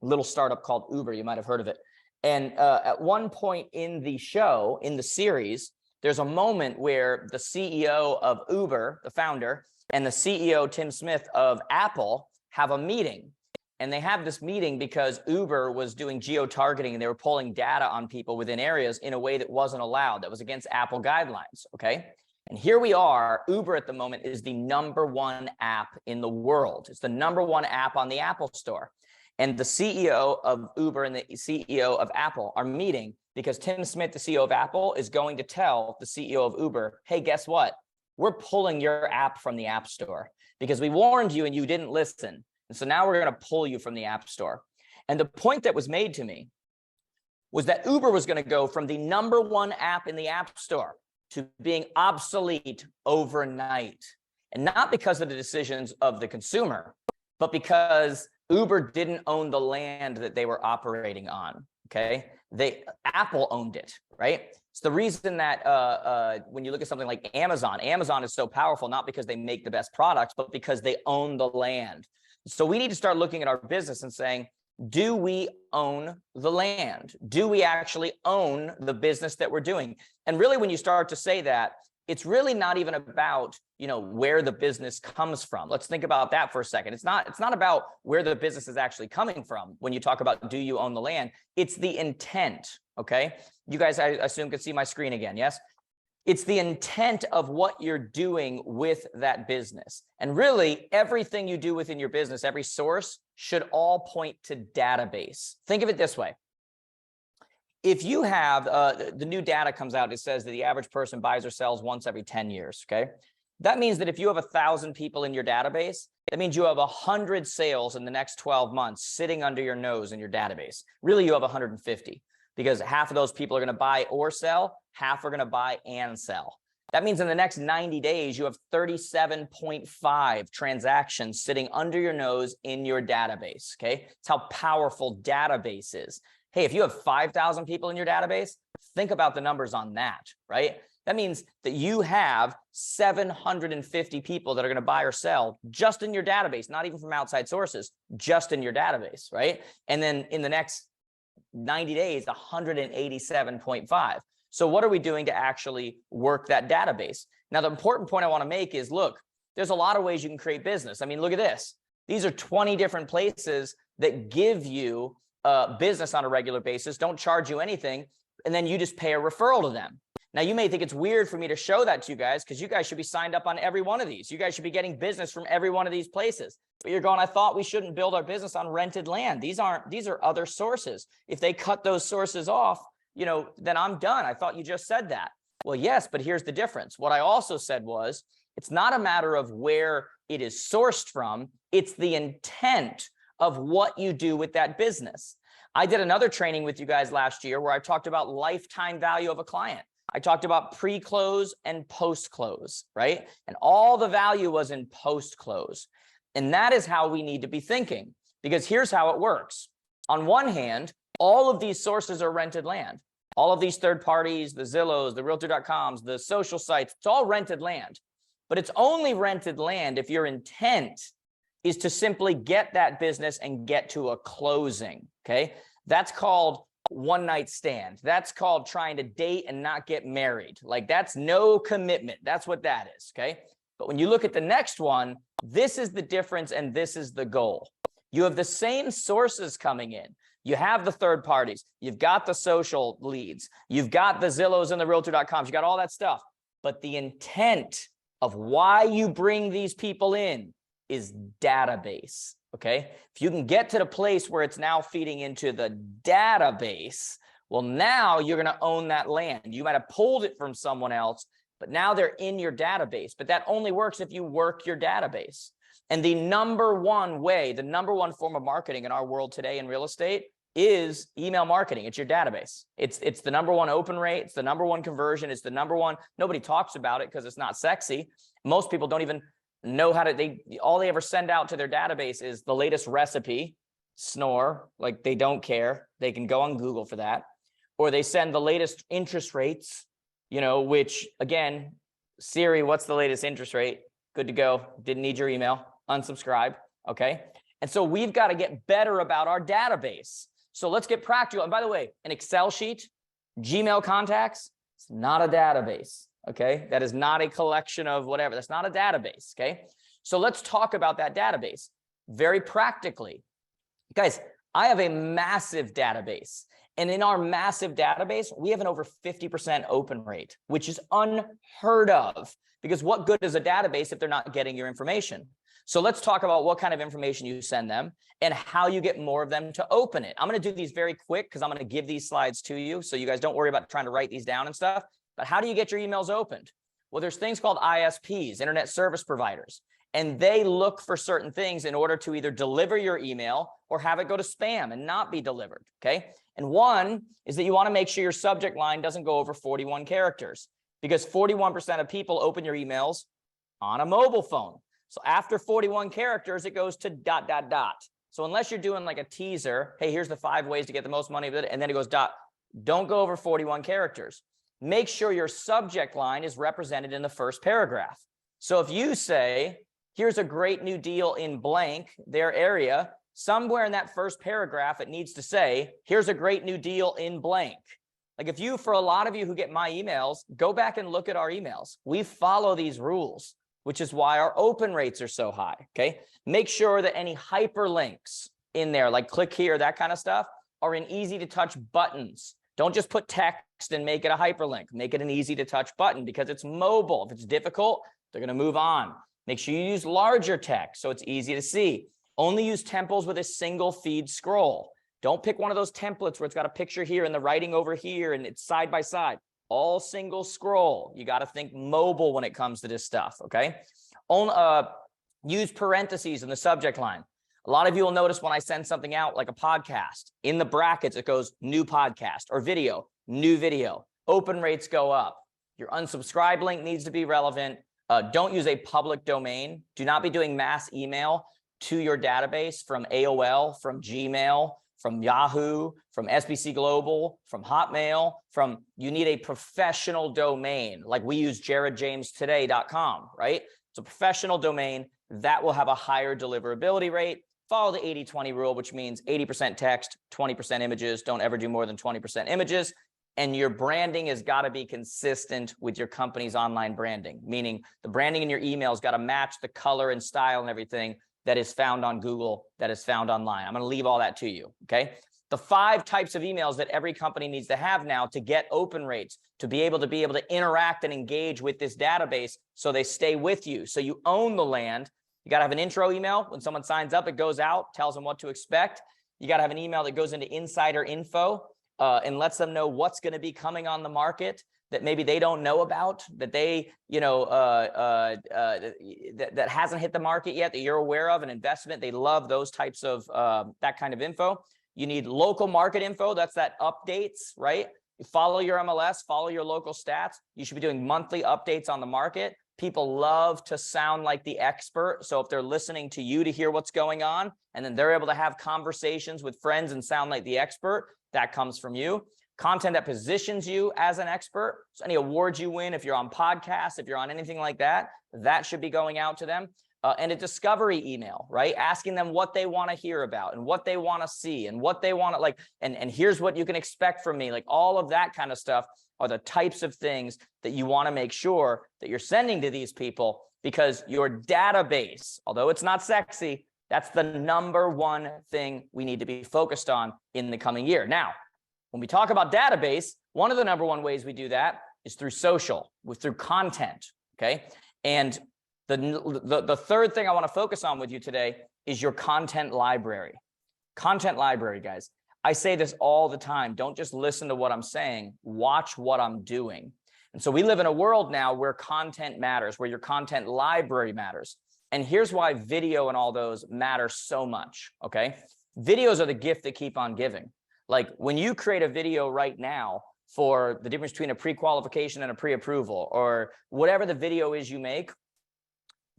Speaker 1: Little startup called Uber, you might have heard of it. And at one point in the show, in the series, there's a moment where the CEO of Uber, the founder, and the CEO, Tim Smith of Apple, have a meeting. And they have this meeting because Uber was doing geo-targeting and they were pulling data on people within areas in a way that wasn't allowed, that was against Apple guidelines, okay? And here we are, Uber at the moment is the #1 app in the world. It's the #1 app on the Apple Store. And the CEO of Uber and the CEO of Apple are meeting because Tim Smith, the CEO of Apple, is going to tell the CEO of Uber, hey, guess what? We're pulling your app from the App Store because we warned you and you didn't listen. And so now we're going to pull you from the App Store. And the point that was made to me was that Uber was going to go from the #1 app in the App Store to being obsolete overnight. And not because of the decisions of the consumer, but because Uber didn't own the land that they were operating on. Okay. Apple owned it, right? It's the reason that when you look at something like Amazon is so powerful, not because they make the best products, but because they own the land. So we need to start looking at our business and saying, do we own the land? Do we actually own the business that we're doing? And really, when you start to say that, it's really not even about, where the business comes from. Let's think about that for a second. It's not about where the business is actually coming from. When you talk about, do you own the land? It's the intent. Okay. You guys, I assume, can see my screen again. Yes. It's the intent of what you're doing with that business. And really, everything you do within your business, every source should all point to database. Think of it this way. If you have the new data comes out, it says that the average person buys or sells once every 10 years. Okay. That means that if you have 1,000 people in your database, that means you have 100 sales in the next 12 months sitting under your nose in your database. Really, you have 150, because half of those people are going to buy or sell, half are going to buy and sell. That means in the next 90 days, you have 37.5 transactions sitting under your nose in your database. Okay. It's how powerful database is. Hey, if you have 5,000 people in your database, think about the numbers on that, right? That means that you have 750 people that are going to buy or sell just in your database, not even from outside sources, just in your database, right? And then in the next 90 days, 187.5. So what are we doing to actually work that database? Now, the important point I want to make is, look, there's a lot of ways you can create business. I mean, look at this. These are 20 different places that give you business on a regular basis, don't charge you anything, and then you just pay a referral to them. Now, you may think it's weird for me to show that to you guys, because you guys should be signed up on every one of these. You guys should be getting business from every one of these places. But you're going, I thought we shouldn't build our business on rented land. These are other sources. If they cut those sources off, then I'm done. I thought you just said that. Well, yes, but here's the difference. What I also said was, it's not a matter of where it is sourced from. It's the intent of what you do with that business. I did another training with you guys last year where I talked about lifetime value of a client. I talked about pre-close and post-close, right? And all the value was in post-close. And that is how we need to be thinking, because here's how it works. On one hand, all of these sources are rented land. All of these third parties, the Zillows, the Realtor.coms, the social sites, it's all rented land. But it's only rented land if your intent is to simply get that business and get to a closing, okay? That's called one night stand. That's called trying to date and not get married. Like, that's no commitment. That's what that is, okay? But when you look at the next one, this is the difference and this is the goal. You have the same sources coming in. You have the third parties. You've got the social leads. You've got the Zillows and the Realtor.coms. You got all that stuff. But the intent of why you bring these people in is database, okay? If you can get to the place where it's now feeding into the database, well, now you're going to own that land. You might have pulled it from someone else, but now they're in your database. But that only works if you work your database. And the number one way, the number one form of marketing in our world today in real estate is email marketing. It's your database. It's the number one open rate. It's the number one conversion. It's the number one. Nobody talks about it because it's not sexy. Most people don't even know how to, all they ever send out to their database is the latest recipe, snore, like they don't care. They can go on Google for that. Or they send the latest interest rates, which again, Siri, what's the latest interest rate? Good to go. Didn't need your email. Unsubscribe. Okay. And so we've got to get better about our database. So let's get practical. And by the way, an Excel sheet, Gmail contacts, it's not a database. Okay. That is not a collection of whatever. That's not a database. Okay. So let's talk about that database very practically. Guys, I have a massive database. And in our massive database, we have an over 50% open rate, which is unheard of, because what good is a database if they're not getting your information? So let's talk about what kind of information you send them and how you get more of them to open it. I'm going to do these very quick because I'm going to give these slides to you. So you guys don't worry about trying to write these down and stuff. But how do you get your emails opened? Well, there's things called ISPs, internet service providers, and they look for certain things in order to either deliver your email or have it go to spam and not be delivered. Okay. And one is that you want to make sure your subject line doesn't go over 41 characters, because 41% of people open your emails on a mobile phone. So after 41 characters, it goes to ... So So unless you're doing like a teaser, hey, here's the 5 ways to get the most money, and then it goes dot, don't go over 41 characters. Make sure your subject line is represented in the first paragraph. So if you say, here's a great new deal in blank, their area, somewhere in that first paragraph, it needs to say, here's a great new deal in blank. Like if you, for a lot of you who get my emails, go back and look at our emails. We follow these rules, which is why our open rates are so high, okay? Make sure that any hyperlinks in there, like click here, that kind of stuff, are in easy to touch buttons. Don't just put text and make it a hyperlink. Make it an easy to touch button because it's mobile. If it's difficult, they're going to move on. Make sure you use larger text so it's easy to see. Only use temples with a single feed scroll. Don't pick one of those templates where it's got a picture here and the writing over here and it's side by side. All single scroll. You got to think mobile when it comes to this stuff, okay? Use parentheses in the subject line. A lot of you will notice when I send something out like a podcast, in the brackets, it goes new podcast or video, new video. Open rates go up. Your unsubscribe link needs to be relevant. Don't use a public domain. Do not be doing mass email to your database from AOL, from Gmail, from Yahoo, from SBC Global, from Hotmail, you need a professional domain. Like we use jaredjamestoday.com, right? It's a professional domain that will have a higher deliverability rate. Follow the 80-20 rule, which means 80% text, 20% images. Don't ever do more than 20% images. And your branding has got to be consistent with your company's online branding, meaning the branding in your email's got to match the color and style and everything that is found on Google, that is found online. I'm going to leave all that to you, okay? The 5 types of emails that every company needs to have now to get open rates, to be able to interact and engage with this database so they stay with you. So you own the land. You got to have an intro email. When someone signs up, it goes out, tells them what to expect. You got to have an email that goes into insider info and lets them know what's going to be coming on the market that maybe they don't know about, that they, that hasn't hit the market yet, that you're aware of, an investment. They love those types of, that kind of info. You need local market info. That's that updates, right? You follow your MLS, follow your local stats. You should be doing monthly updates on the market. People love to sound like the expert. So if they're listening to you to hear what's going on, and then they're able to have conversations with friends and sound like the expert, that comes from you. Content that positions you as an expert. So any awards you win, if you're on podcasts, if you're on anything like that, that should be going out to them. And a discovery email, right? Asking them what they want to hear about and what they want to see and what they want to like, and here's what you can expect from me. Like all of that kind of stuff are the types of things that you want to make sure that you're sending to these people, because your database, although it's not sexy, that's the #1 thing we need to be focused on in the coming year. Now, when we talk about database, one of the #1 ways we do that is through social, through content, okay? And the third thing I want to focus on with you today is your content library. Content library, guys. I say this all the time. Don't just listen to what I'm saying. Watch what I'm doing. And so we live in a world now where content matters, where your content library matters. And here's why video and all those matter so much, okay? Videos are the gift that keep on giving. Like when you create a video right now for the difference between a pre-qualification and a pre-approval, or whatever the video is you make,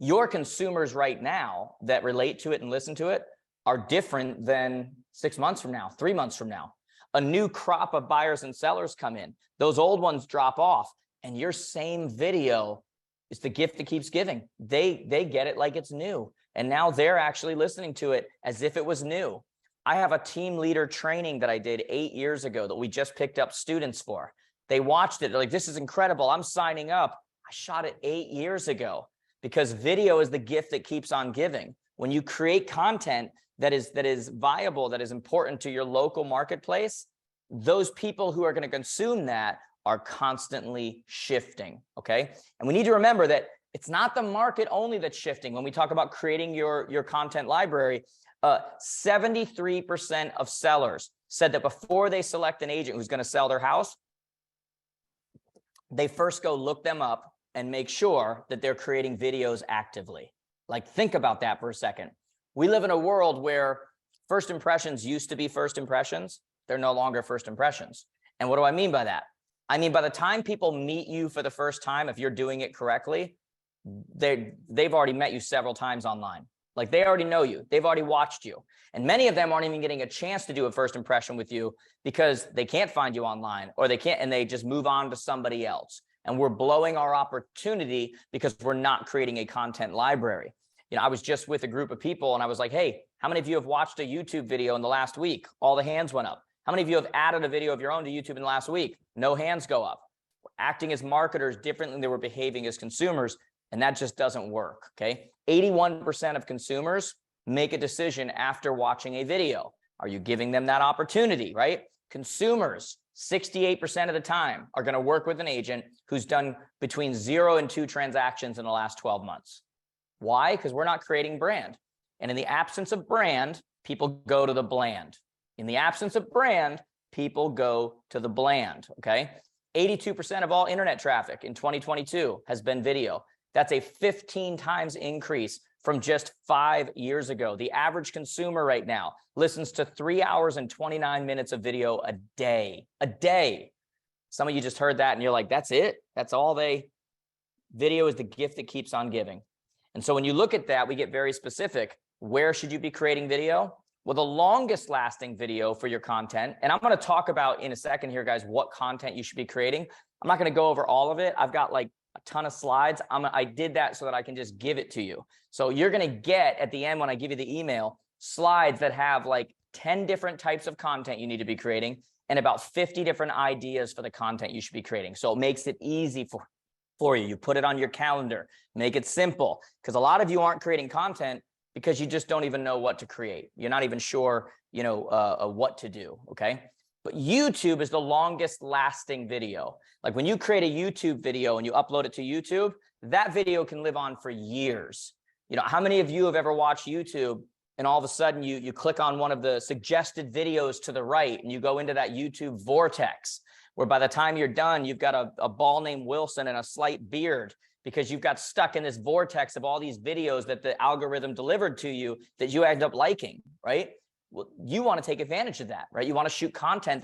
Speaker 1: your consumers right now that relate to it and listen to it are different than 6 months from now, 3 months from now. A new crop of buyers and sellers come in. Those old ones drop off, and your same video is the gift that keeps giving. They get it like it's new, and now they're actually listening to it as if it was new. I have a team leader training that I did 8 years ago that we just picked up students for. They watched it. They're like, this is incredible. I'm signing up. I shot it 8 years ago, because video is the gift that keeps on giving. When you create content that is viable, that is important to your local marketplace, those people who are going to consume that are constantly shifting, okay? And we need to remember that it's not the market only that's shifting. When we talk about creating your content library, 73% of sellers said that before they select an agent who's going to sell their house, they first go look them up and make sure that they're creating videos actively. Like, think about that for a second. We live in a world where first impressions used to be first impressions. They're no longer first impressions. And what do I mean by that? I mean, by the time people meet you for the first time, if you're doing it correctly, they've already met you several times online. Like they already know you. They've already watched you. And many of them aren't even getting a chance to do a first impression with you because they can't find you online, or they can't, and they just move on to somebody else. And we're blowing our opportunity because we're not creating a content library. You know, I was just with a group of people and I was like, hey, how many of you have watched a YouTube video in the last week? All the hands went up. How many of you have added a video of your own to YouTube in the last week? No hands go up. We're acting as marketers differently than we're behaving as consumers, and that just doesn't work, okay? 81% of consumers make a decision after watching a video. Are you giving them that opportunity, right? Consumers, 68% of the time, are going to work with an agent who's done between 0 and 2 transactions in the last 12 months. Why? Because we're not creating brand. And in the absence of brand, people go to the bland. In the absence of brand, people go to the bland, okay? 82% of all internet traffic in 2022 has been video. That's a 15 times increase from just 5 years ago. The average consumer right now listens to 3 hours and 29 minutes of video a day. A day. Some of you just heard that and you're like, that's it? That's all video is the gift that keeps on giving. And so when you look at that, we get very specific. Where should you be creating video? Well, the longest lasting video for your content, and I'm going to talk about in a second here, guys, what content you should be creating. I'm not going to go over all of it. I've got like a ton of slides. I did that so that I can just give it to you. So you're going to get at the end, when I give you the email, slides that have like 10 different types of content you need to be creating and about 50 different ideas for the content you should be creating. So it makes it easy for you. You put it on your calendar, make it simple, because a lot of you aren't creating content because you just don't even know what to create. You're not even sure, what to do, okay? But YouTube is the longest lasting video. Like when you create a YouTube video and you upload it to YouTube, that video can live on for years. You know, how many of you have ever watched YouTube and all of a sudden you click on one of the suggested videos to the right and you go into that YouTube vortex, where by the time you're done, you've got a ball named Wilson and a slight beard, because you've got stuck in this vortex of all these videos that the algorithm delivered to you that you end up liking, right? Well, you want to take advantage of that, right? You want to shoot content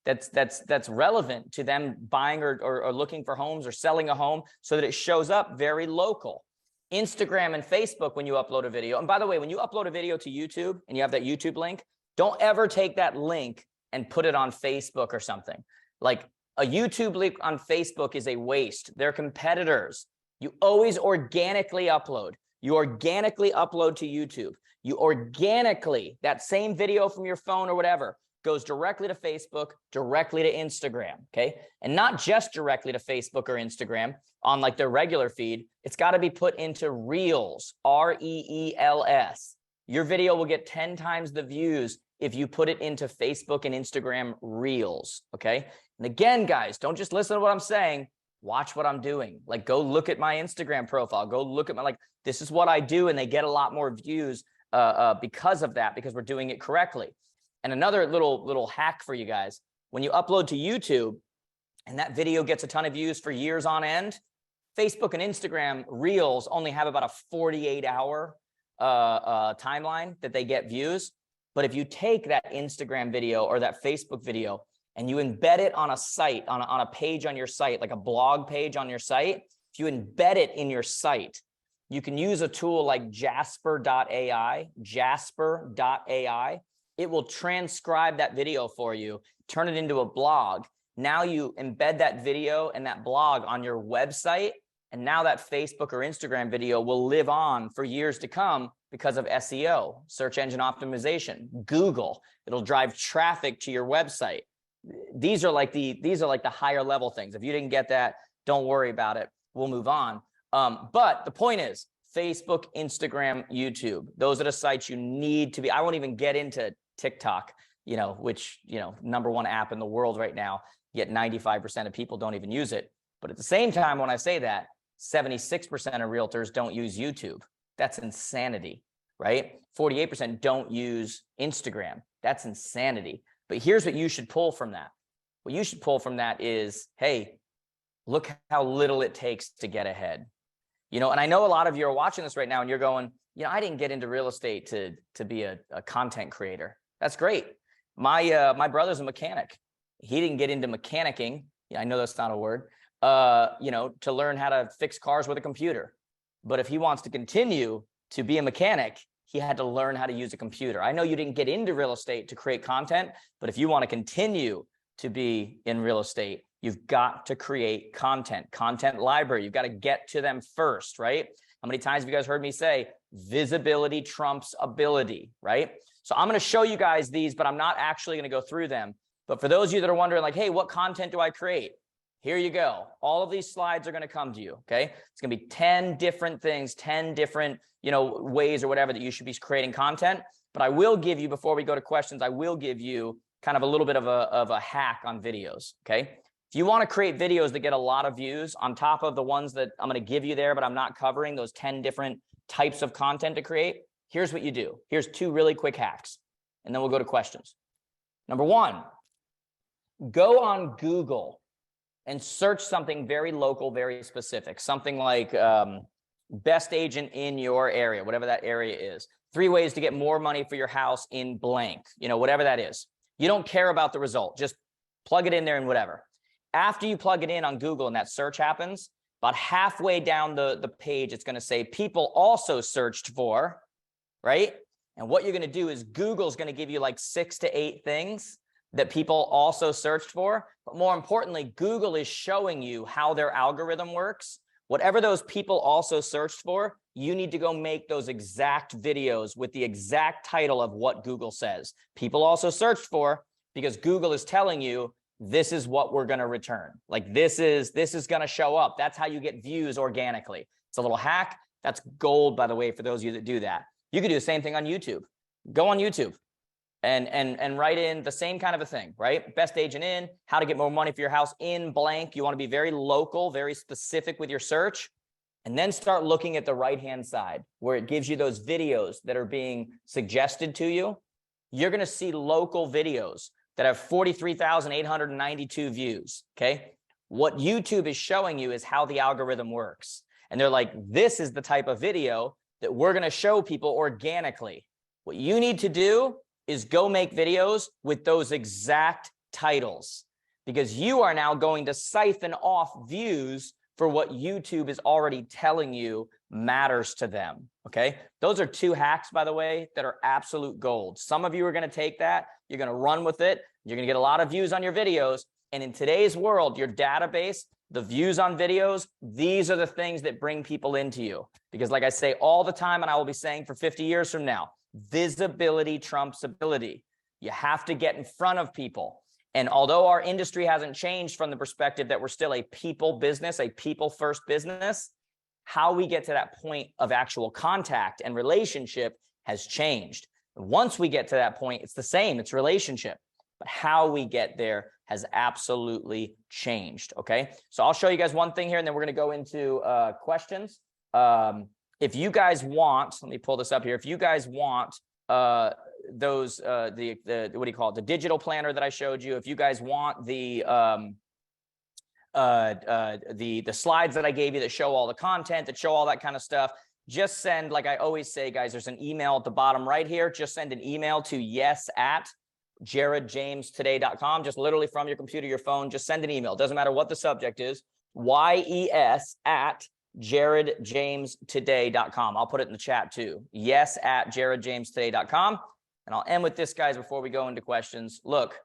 Speaker 1: that's relevant to them buying or looking for homes or selling a home, so that it shows up very local. Instagram and Facebook, when you upload a video, and by the way, when you upload a video to YouTube and you have that YouTube link, don't ever take that link and put it on Facebook or something. Like a YouTube link on Facebook is a waste. They're competitors. You always organically upload. You organically upload to YouTube. You organically, that same video from your phone or whatever, goes directly to Facebook, directly to Instagram, okay? And not just directly to Facebook or Instagram on like their regular feed. It's got to be put into Reels, Reels. Your video will get 10 times the views if you put it into Facebook and Instagram Reels, okay? And again, guys, don't just listen to what I'm saying. Watch what I'm doing. Like, go look at my Instagram profile. Go look at my, this is what I do, and they get a lot more views because of that, because we're doing it correctly. And another little hack for you guys, when you upload to YouTube and that video gets a ton of views for years on end, Facebook and Instagram Reels only have about a 48-hour timeline that they get views. But if you take that Instagram video or that Facebook video and you embed it on a site, on a page on your site, like a blog page on your site, if you embed it in your site, you can use a tool like Jasper.ai, Jasper.ai. It will transcribe that video for you, turn it into a blog. Now you embed that video and that blog on your website, and now that Facebook or Instagram video will live on for years to come because of SEO, search engine optimization, Google. It'll drive traffic to your website. These are like the higher level things. If you didn't get that, don't worry about it. We'll move on. But the point is, Facebook, Instagram, YouTube, those are the sites you need to be. I won't even get into TikTok, which, #1 app in the world right now, yet 95% of people don't even use it. But at the same time, when I say that, 76% of realtors don't use YouTube. That's insanity, right? 48% don't use Instagram. That's insanity. But here's what you should pull from that. What you should pull from that is, hey, look how little it takes to get ahead. And I know a lot of you are watching this right now and you're going, I didn't get into real estate to be a content creator. That's great. My brother's a mechanic. He didn't get into mechanicking. I know that's not a word, to learn how to fix cars with a computer. But if he wants to continue to be a mechanic, he had to learn how to use a computer. I know you didn't get into real estate to create content, but if you want to continue to be in real estate, you've got to create content library. You've got to get to them first, right? How many times have you guys heard me say visibility trumps ability, right? So I'm going to show you guys these, but I'm not actually going to go through them. But for those of you that are wondering like, hey, what content do I create? Here you go. All of these slides are going to come to you, okay? It's going to be 10 different things, 10 different, ways or whatever that you should be creating content. But I will give you, before we go to questions, I will give you kind of a little bit of a hack on videos, okay? If you want to create videos that get a lot of views on top of the ones that I'm going to give you there, but I'm not covering those 10 different types of content to create, here's what you do. Here's 2 really quick hacks, and then we'll go to questions. Number 1, go on Google and search something very local, very specific, something like best agent in your area, whatever that area is. 3 ways to get more money for your house in blank, whatever that is. You don't care about the result. Just plug it in there and whatever. After you plug it in on Google and that search happens, about halfway down the page, it's going to say people also searched for, right? And what you're going to do is Google's going to give you like 6 to 8 things that people also searched for. But more importantly, Google is showing you how their algorithm works. Whatever those people also searched for, you need to go make those exact videos with the exact title of what Google says. People also searched for, because Google is telling you, this is what we're going to return. Like this is going to show up. That's how you get views organically. It's a little hack. That's gold, by the way, for those of you that do that. You can do the same thing on YouTube. Go on YouTube and write in the same kind of a thing, right? Best agent in, how to get more money for your house in blank. You want to be very local, very specific with your search, and then start looking at the right-hand side where it gives you those videos that are being suggested to you. You're going to see local videos that have 43,892 views, okay? What YouTube is showing you is how the algorithm works. And they're like, this is the type of video that we're going to show people organically. What you need to do is go make videos with those exact titles, because you are now going to siphon off views for what YouTube is already telling you matters to them, okay? Those are 2 hacks, by the way, that are absolute gold. Some of you are going to take that, you're going to run with it, you're going to get a lot of views on your videos, and in today's world, your database, the views on videos, these are the things that bring people into you. Because like I say all the time, and I will be saying for 50 years from now, visibility trumps ability. You have to get in front of people. And although our industry hasn't changed from the perspective that we're still a people business, a people first business, how we get to that point of actual contact and relationship has changed. Once we get to that point, it's the same, it's relationship. But how we get there has absolutely changed, okay? So I'll show you guys one thing here, and then we're going to go into questions. If you guys want, let me pull this up here. If you guys want those, what do you call it? The digital planner that I showed you. If you guys want the slides that I gave you that show all the content, that show all that kind of stuff, just send, like I always say, guys, there's an email at the bottom right here. Just send an email to yes@jaredjamestoday.com. Just literally from your computer, your phone, just send an email. Doesn't matter what the subject is. yes@jaredjamestoday.com. I'll put it in the chat too. yes@jaredjamestoday.com. And I'll end with this, guys, before we go into questions. Look,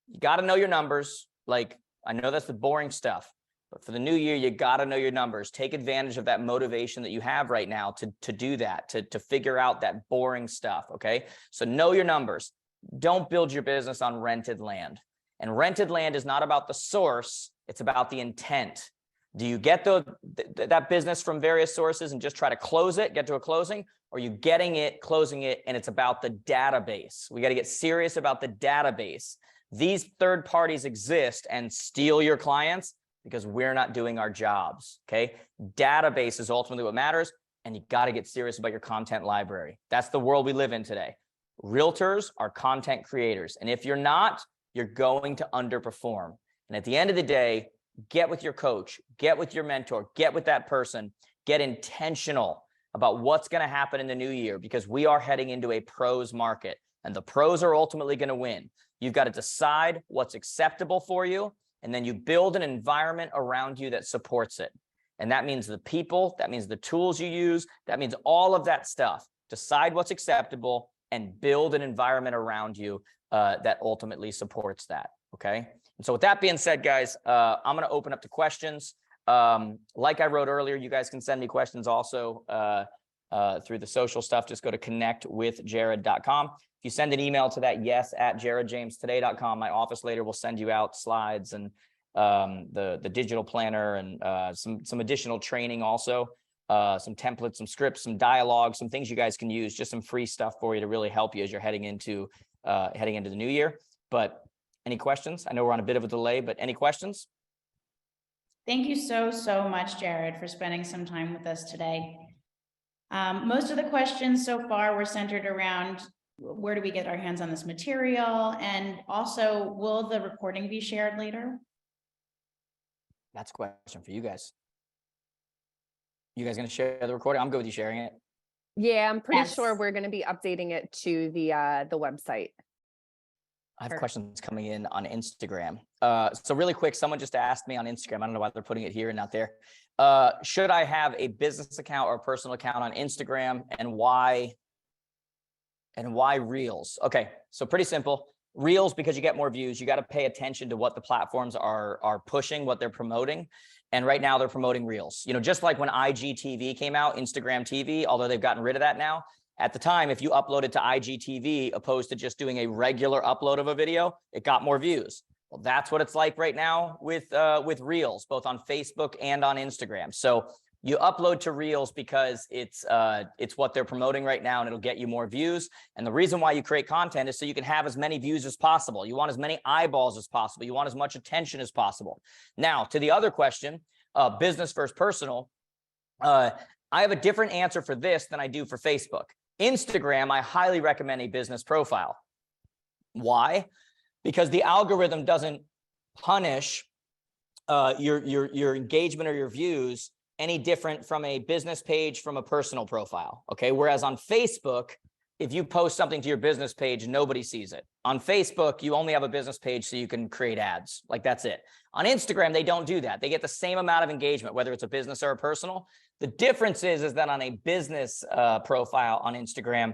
Speaker 1: you got to know your numbers. Like, I know that's the boring stuff, but for the new year, you got to know your numbers. Take advantage of that motivation that you have right now to do that, to figure out that boring stuff, okay? So know your numbers. Don't build your business on rented land. And rented land is not about the source, it's about the intent. Do you get that business from various sources and just try to close it, get to a closing? Or are you getting it, closing it, and it's about the database? We got to get serious about the database. These third parties exist and steal your clients because we're not doing our jobs, okay? Database is ultimately what matters, and you got to get serious about your content library. That's the world we live in today. Realtors are content creators, and if you're not, you're going to underperform. And at the end of the day, get with your coach, get with your mentor, get with that person, get intentional about what's going to happen in the new year, because we are heading into a pros market, and the pros are ultimately going to win. You've got to decide what's acceptable for you, and then you build an environment around you that supports it. And that means the people, that means the tools you use, that means all of that stuff decide what's acceptable, and build an environment around you that ultimately supports that. Okay. And so with that being said, guys, I'm going to open up to questions. Like I wrote earlier, you guys can send me questions also through the social stuff. Just go to connectwithjared.com. If you send an email to that yes@jaredjamestoday.com, my office later will send you out slides and the digital planner and some additional training also, some templates, some scripts, some dialogue, some things you guys can use, just some free stuff for you to really help you as you're heading into the new year. But any questions? I know we're on a bit of a delay, but any questions?
Speaker 3: Thank you so much, Jared, for spending some time with us today. Most of the questions so far were centered around where do we get our hands on this material, and also will the recording be shared later?
Speaker 1: That's a question for you guys. You guys going to share the recording? I'm good with you sharing it.
Speaker 2: Yeah, I'm pretty
Speaker 3: Yes.
Speaker 2: sure we're going to be updating it to the website.
Speaker 1: I have
Speaker 2: Sure.
Speaker 1: questions coming in on Instagram. So really quick, someone just asked me on Instagram. I don't know why they're putting it here and not there. Should I have a business account or a personal account on Instagram, and why? And why Reels? Okay, so pretty simple. Reels, because you get more views, you got to pay attention to what the platforms are pushing, what they're promoting. And right now they're promoting Reels. You know, just like when IGTV came out, Instagram TV, although they've gotten rid of that now. At the time, if you uploaded to IGTV opposed to just doing a regular upload of a video, it got more views. Well, that's what it's like right now with Reels, both on Facebook and on Instagram. So you upload to Reels because it's what they're promoting right now, and it'll get you more views. And the reason why you create content is so you can have as many views as possible. You want as many eyeballs as possible. You want as much attention as possible. Now, to the other question, business versus personal, I have a different answer for this than I do for Facebook. Instagram, I highly recommend a business profile. Why? Because the algorithm doesn't punish your engagement or your views any different from a business page from a personal profile. Okay. Whereas on Facebook, if you post something to your business page, nobody sees it. On Facebook, you only have a business page so you can create ads. Like, that's it. On Instagram, they don't do that. They get the same amount of engagement, whether it's a business or a personal. The difference is that on a business profile on Instagram,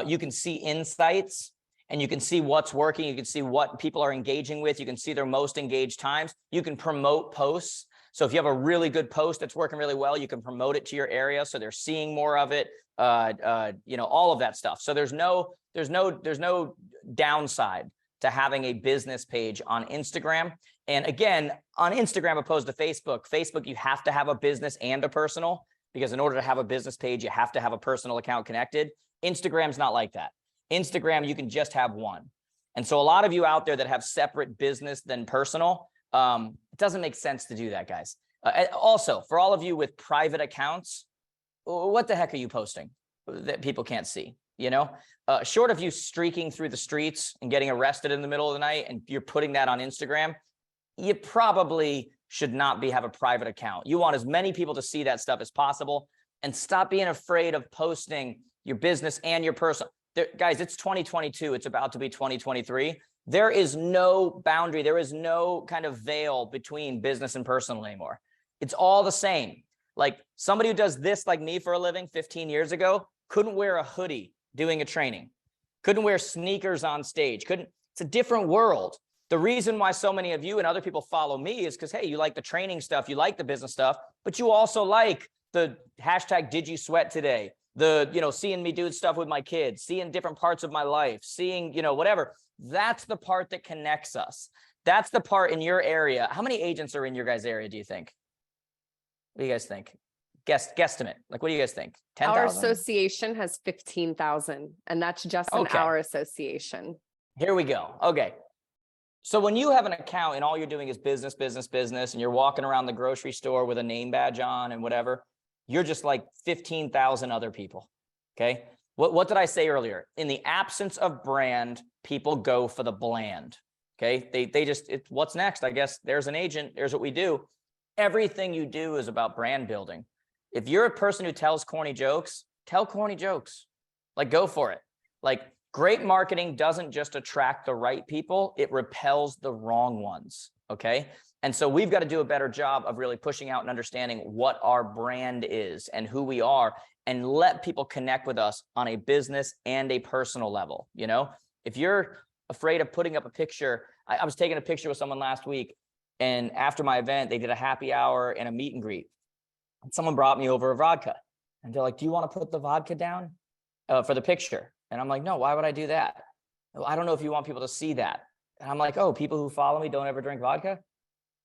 Speaker 1: you can see insights and you can see what's working. You can see what people are engaging with. You can see their most engaged times. You can promote posts. So if you have a really good post that's working really well, you can promote it to your area so they're seeing more of it. You know, all of that stuff. So there's no downside to having a business page on Instagram. And again, on Instagram opposed to Facebook, you have to have a business and a personal, because in order to have a business page, you have to have a personal account connected. Instagram's not like that. Instagram, you can just have one. And so a lot of you out there that have separate business than personal, it doesn't make sense to do that, guys. Also, for all of you with private accounts, what the heck are you posting that people can't see? You know, short of you streaking through the streets and getting arrested in the middle of the night and you're putting that on Instagram, you probably should not have a private account. You want as many people to see that stuff as possible, and stop being afraid of posting your business and your personal. Guys, it's 2022. It's about to be 2023. There is no boundary. There is no kind of veil between business and personal anymore. It's all the same. Like, somebody who does this like me for a living 15 years ago couldn't wear a hoodie doing a training, couldn't wear sneakers on stage, it's a different world. The reason why so many of you and other people follow me is because, hey, you like the training stuff, you like the business stuff, but you also like the hashtag did you sweat today? The, you know, seeing me do stuff with my kids, seeing different parts of my life, seeing, you know, whatever. That's the part that connects us. That's the part in your area. How many agents are in your guys' area, do you think? What do you guys think? Guesstimate. Like, what do you guys think? 10,000?
Speaker 2: Our association has 15,000, and that's just in our association.
Speaker 1: Here we go. Okay. So when you have an account and all you're doing is business, and you're walking around the grocery store with a name badge on and whatever, you're just like 15,000 other people. Okay. What did I say earlier? In the absence of brand, people go for the bland. Okay. They just, what's next? I guess there's an agent. There's what we do. Everything you do is about brand building. If you're a person who tells corny jokes, tell corny jokes. Like, go for it. Like, great marketing doesn't just attract the right people, it repels the wrong ones. Okay. And so we've got to do a better job of really pushing out and understanding what our brand is and who we are, and let people connect with us on a business and a personal level. You know, if you're afraid of putting up a picture, I was taking a picture with someone last week, and after my event, they did a happy hour and a meet and greet. And someone brought me over a vodka, and they're like, "Do you want to put the vodka down for the picture?" And I'm like, "No, why would I do that?" "Well, I don't know if you want people to see that." And I'm like, "Oh, people who follow me don't ever drink vodka?"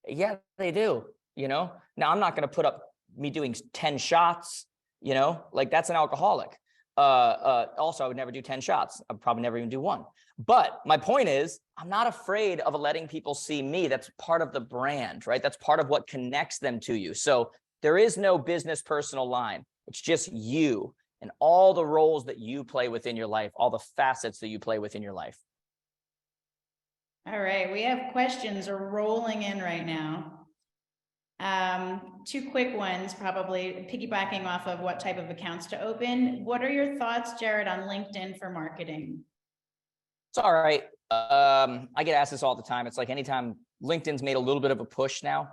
Speaker 1: "Yeah, they do." You know, now I'm not going to put up me doing 10 shots, you know, like that's an alcoholic. Also, I would never do 10 shots. I'd probably never even do one. But my point is, I'm not afraid of letting people see me. That's part of the brand, right? That's part of what connects them to you. So there is no business personal line. It's just you and all the roles that you play within your life, all the facets that you play within your life.
Speaker 3: All right, we have questions rolling in right now. Two quick ones, probably piggybacking off of what type of accounts to open. What are your thoughts, Jared, on LinkedIn for marketing?
Speaker 1: It's all right. I get asked this all the time. It's like anytime LinkedIn's made a little bit of a push now.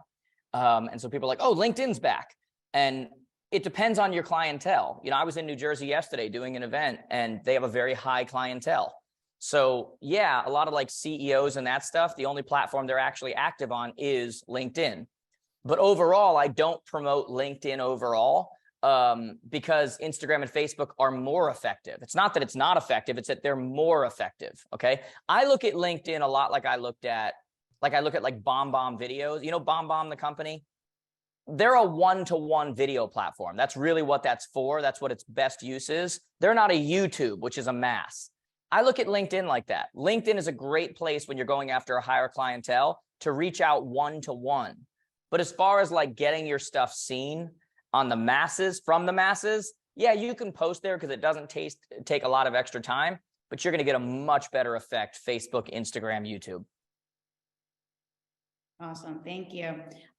Speaker 1: And so people are like, "Oh, LinkedIn's back." And it depends on your clientele. You know, I was in New Jersey yesterday doing an event, and they have a very high clientele. So yeah, a lot of like CEOs and that stuff, the only platform they're actually active on is LinkedIn. But overall, I don't promote LinkedIn overall because Instagram and Facebook are more effective. It's not that it's not effective, it's that they're more effective, okay? I look at LinkedIn a lot like I look at like BombBomb videos. You know BombBomb, the company? They're a one-to-one video platform. That's really what that's for. That's what its best use is. They're not a YouTube, which is a mass. I look at LinkedIn like that. LinkedIn is a great place when you're going after a higher clientele to reach out one-to-one. But as far as like getting your stuff seen on the masses, from the masses, yeah, you can post there because it doesn't take a lot of extra time, but you're going to get a much better effect Facebook, Instagram, YouTube.
Speaker 3: Awesome, thank you.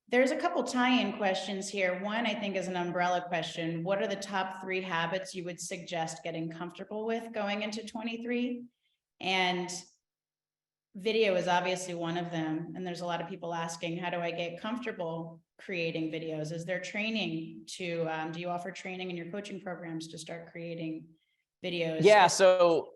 Speaker 3: There's a couple tie-in questions here. One, I think, is an umbrella question. What are the top 3 habits you would suggest getting comfortable with going into 23? And video is obviously one of them. And there's a lot of people asking, how do I get comfortable creating videos? Is there training to, do you offer training in your coaching programs to start creating videos?
Speaker 1: Yeah, so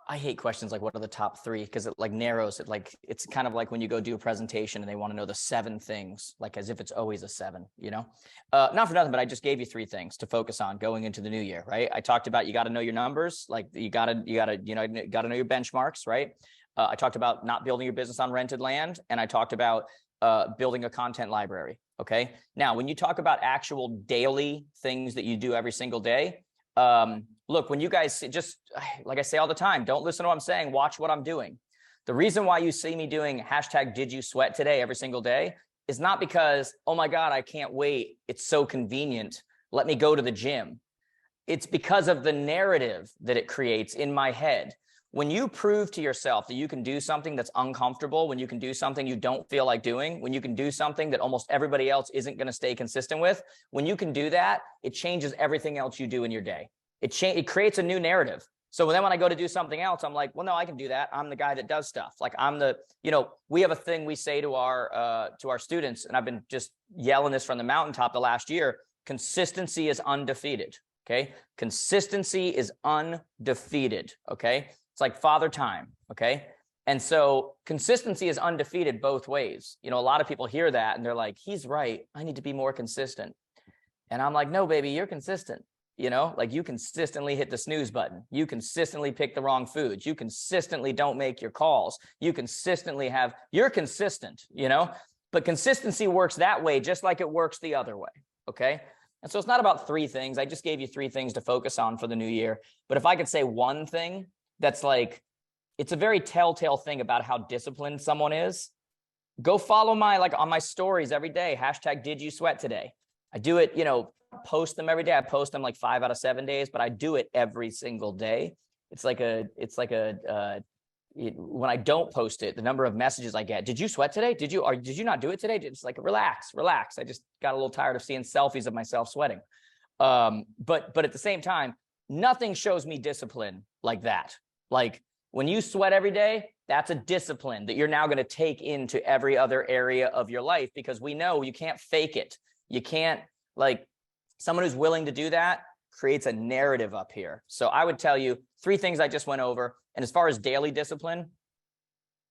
Speaker 1: I hate questions like what are the top 3 because it like narrows it. Like it's kind of like when you go do a presentation and they want to know the 7 things, like as if it's always a 7, you know? Not for nothing, but I just gave you 3 things to focus on going into the new year, right? I talked about you got to know your numbers, like you got to know your benchmarks, right? I talked about not building your business on rented land, and I talked about building a content library. Okay. Now, when you talk about actual daily things that you do every single day, look, when you guys just, like I say all the time, don't listen to what I'm saying, watch what I'm doing. The reason why you see me doing #DidYouSweat today every single day is not because, oh my God, I can't wait, it's so convenient, let me go to the gym. It's because of the narrative that it creates in my head. When you prove to yourself that you can do something that's uncomfortable, when you can do something you don't feel like doing, when you can do something that almost everybody else isn't going to stay consistent with, when you can do that, it changes everything else you do in your day. It creates a new narrative. So then when I go to do something else, I'm like, well, no, I can do that. I'm the guy that does stuff. Like I'm the, you know, we have a thing we say to our students, and I've been just yelling this from the mountaintop the last year: consistency is undefeated. Okay. Consistency is undefeated. Okay. It's like Father Time. Okay. And so consistency is undefeated both ways. You know, a lot of people hear that and they're like, he's right, I need to be more consistent. And I'm like, no, baby, you're consistent. You know, like you consistently hit the snooze button. You consistently pick the wrong foods. You consistently don't make your calls. You consistently you're consistent, you know, but consistency works that way, just like it works the other way. Okay. And so it's not about 3 things. I just gave you 3 things to focus on for the new year. But if I could say one thing that's like, it's a very telltale thing about how disciplined someone is, go follow on my stories every day, #DidYouSweat today. I do it, you know, post them every day. I post them like 5 out of 7 days, but I do it every single day. When I don't post it, the number of messages I get, did you sweat today? Did you not do it today? It's like, relax. I just got a little tired of seeing selfies of myself sweating. But at the same time, nothing shows me discipline like that. Like When you sweat every day, that's a discipline that you're now going to take into every other area of your life, because we know you can't fake it. You can't, like, someone who's willing to do that creates a narrative up here. So I would tell you 3 things I just went over. And as far as daily discipline,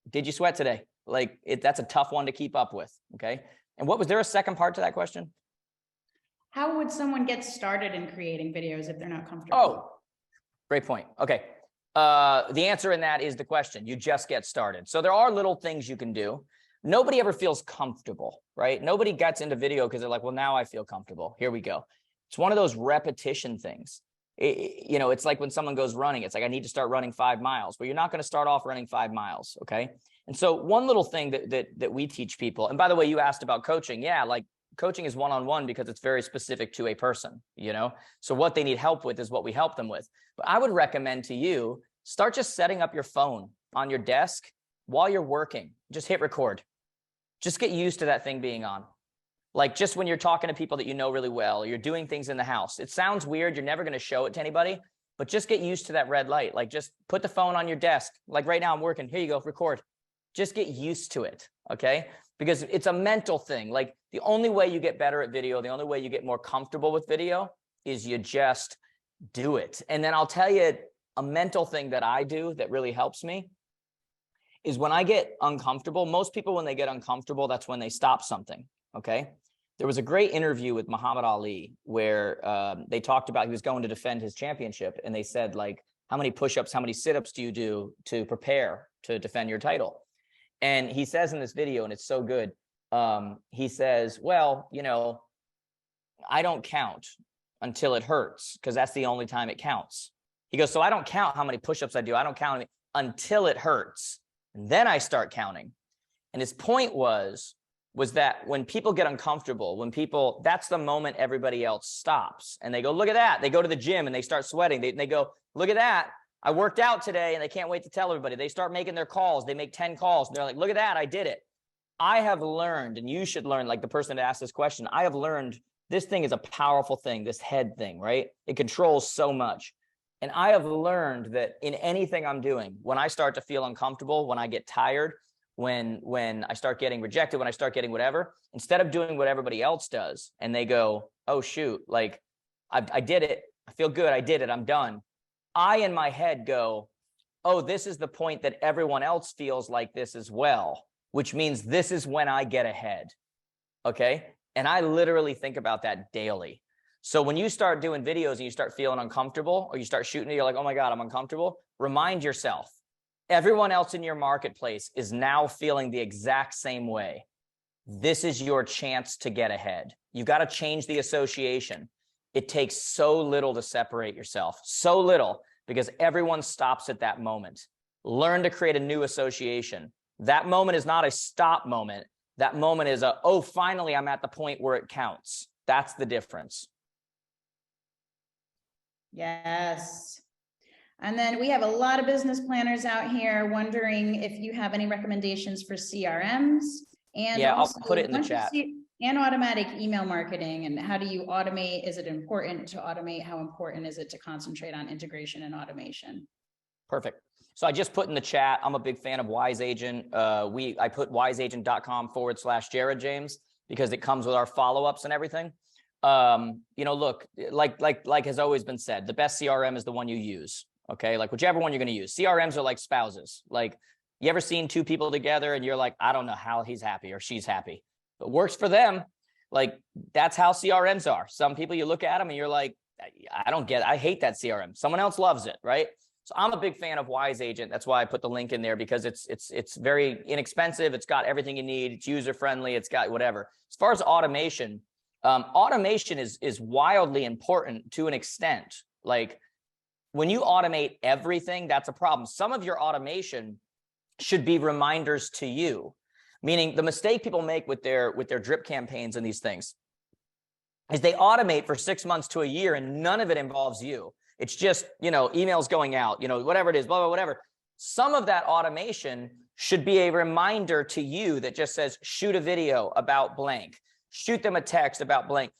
Speaker 1: did you sweat today? Like, that's a tough one to keep up with. Okay. And was there a second part to that question?
Speaker 3: How would someone get started in creating videos if they're not comfortable?
Speaker 1: Oh, great point. Okay. The answer in that is the question. You just get started. So there are little things you can do. Nobody ever feels comfortable, right? Nobody gets into video because they're like, well, now I feel comfortable. Here we go. It's one of those repetition things. It's like when someone goes running, it's like, I need to start running 5 miles. Well, you're not going to start off running 5 miles. Okay. And so one little thing that we teach people, and by the way, you asked about coaching. Yeah. Like, coaching is one-on-one because it's very specific to a person, so what they need help with is what we help them with. But I would recommend to you, start just setting up your phone on your desk while you're working. Just hit record. Just get used to that thing being on. Like, just when you're talking to people that you know really well, or you're doing things in the house. It sounds weird. You're never going to show it to anybody, but just get used to that red light. Like, just put the phone on your desk. Like right now I'm working. Here you go, record. Just get used to it. Okay. Because it's a mental thing. Like, the only way you get better at video, the only way you get more comfortable with video is you just do it. And then I'll tell you a mental thing that I do that really helps me is when I get uncomfortable. Most people, when they get uncomfortable, that's when they stop something. Okay. There was a great interview with Muhammad Ali where they talked about, he was going to defend his championship. And they said, like, how many push-ups, how many sit-ups do you do to prepare to defend your title? And he says in this video, and it's so good, he says, well, I don't count until it hurts, because that's the only time it counts. He goes, so I don't count how many push-ups I do. I don't count until it hurts. And then I start counting. And his point was that when people get uncomfortable, that's the moment everybody else stops. And they go, look at that. They go to the gym and they start sweating. They go, look at that. I worked out today, and they can't wait to tell everybody. They start making their calls. They make 10 calls. And they're like, look at that. I did it. I have learned, and you should learn, like the person that asked this question, I have learned this thing is a powerful thing, this head thing, right? It controls so much. And I have learned that in anything I'm doing, when I start to feel uncomfortable, when I get tired, when I start getting rejected, when I start getting whatever, instead of doing what everybody else does, and they go, oh, shoot, like, I did it. I feel good. I did it. I'm done. I, in my head, go, oh, this is the point that everyone else feels like this as well, which means this is when I get ahead. Okay. And I literally think about that daily. So when you start doing videos and you start feeling uncomfortable, or you start shooting, you're like, oh my God, I'm uncomfortable. Remind yourself, everyone else in your marketplace is now feeling the exact same way. This is your chance to get ahead. You've got to change the association. It takes so little to separate yourself, so little, because everyone stops at that moment. Learn to create a new association. That moment is not a stop moment. That moment is oh, finally, I'm at the point where it counts. That's the difference.
Speaker 3: Yes. And then we have a lot of business planners out here wondering if you have any recommendations for CRMs. And
Speaker 1: yeah,
Speaker 3: also,
Speaker 1: I'll put it in the chat.
Speaker 3: And automatic email marketing. And how do you automate? Is it important to automate? How important is it to concentrate on integration and automation?
Speaker 1: Perfect. So I just put in the chat, I'm a big fan of Wise Agent. I put wiseagent.com/Jared James because it comes with our follow-ups and everything. Look, like has always been said, the best CRM is the one you use. Okay. Like whichever one you're going to use. CRMs are like spouses. Like, you ever seen 2 people together and you're like, I don't know how he's happy or she's happy. It works for them. Like, that's how CRMs are. Some people, you look at them and you're like, I hate that CRM. Someone else loves it. Right. So I'm a big fan of Wise Agent. That's why I put the link in there, because it's very inexpensive. It's got everything you need. It's user friendly. It's got whatever. As far as automation, automation is wildly important to an extent. Like, when you automate everything, that's a problem. Some of your automation should be reminders to you, meaning the mistake people make with their drip campaigns and these things is they automate for 6 months to a year and none of it involves you. It's just, emails going out, whatever it is, blah, blah, whatever. Some of that automation should be a reminder to you that just says, shoot a video about blank, shoot them a text about blank,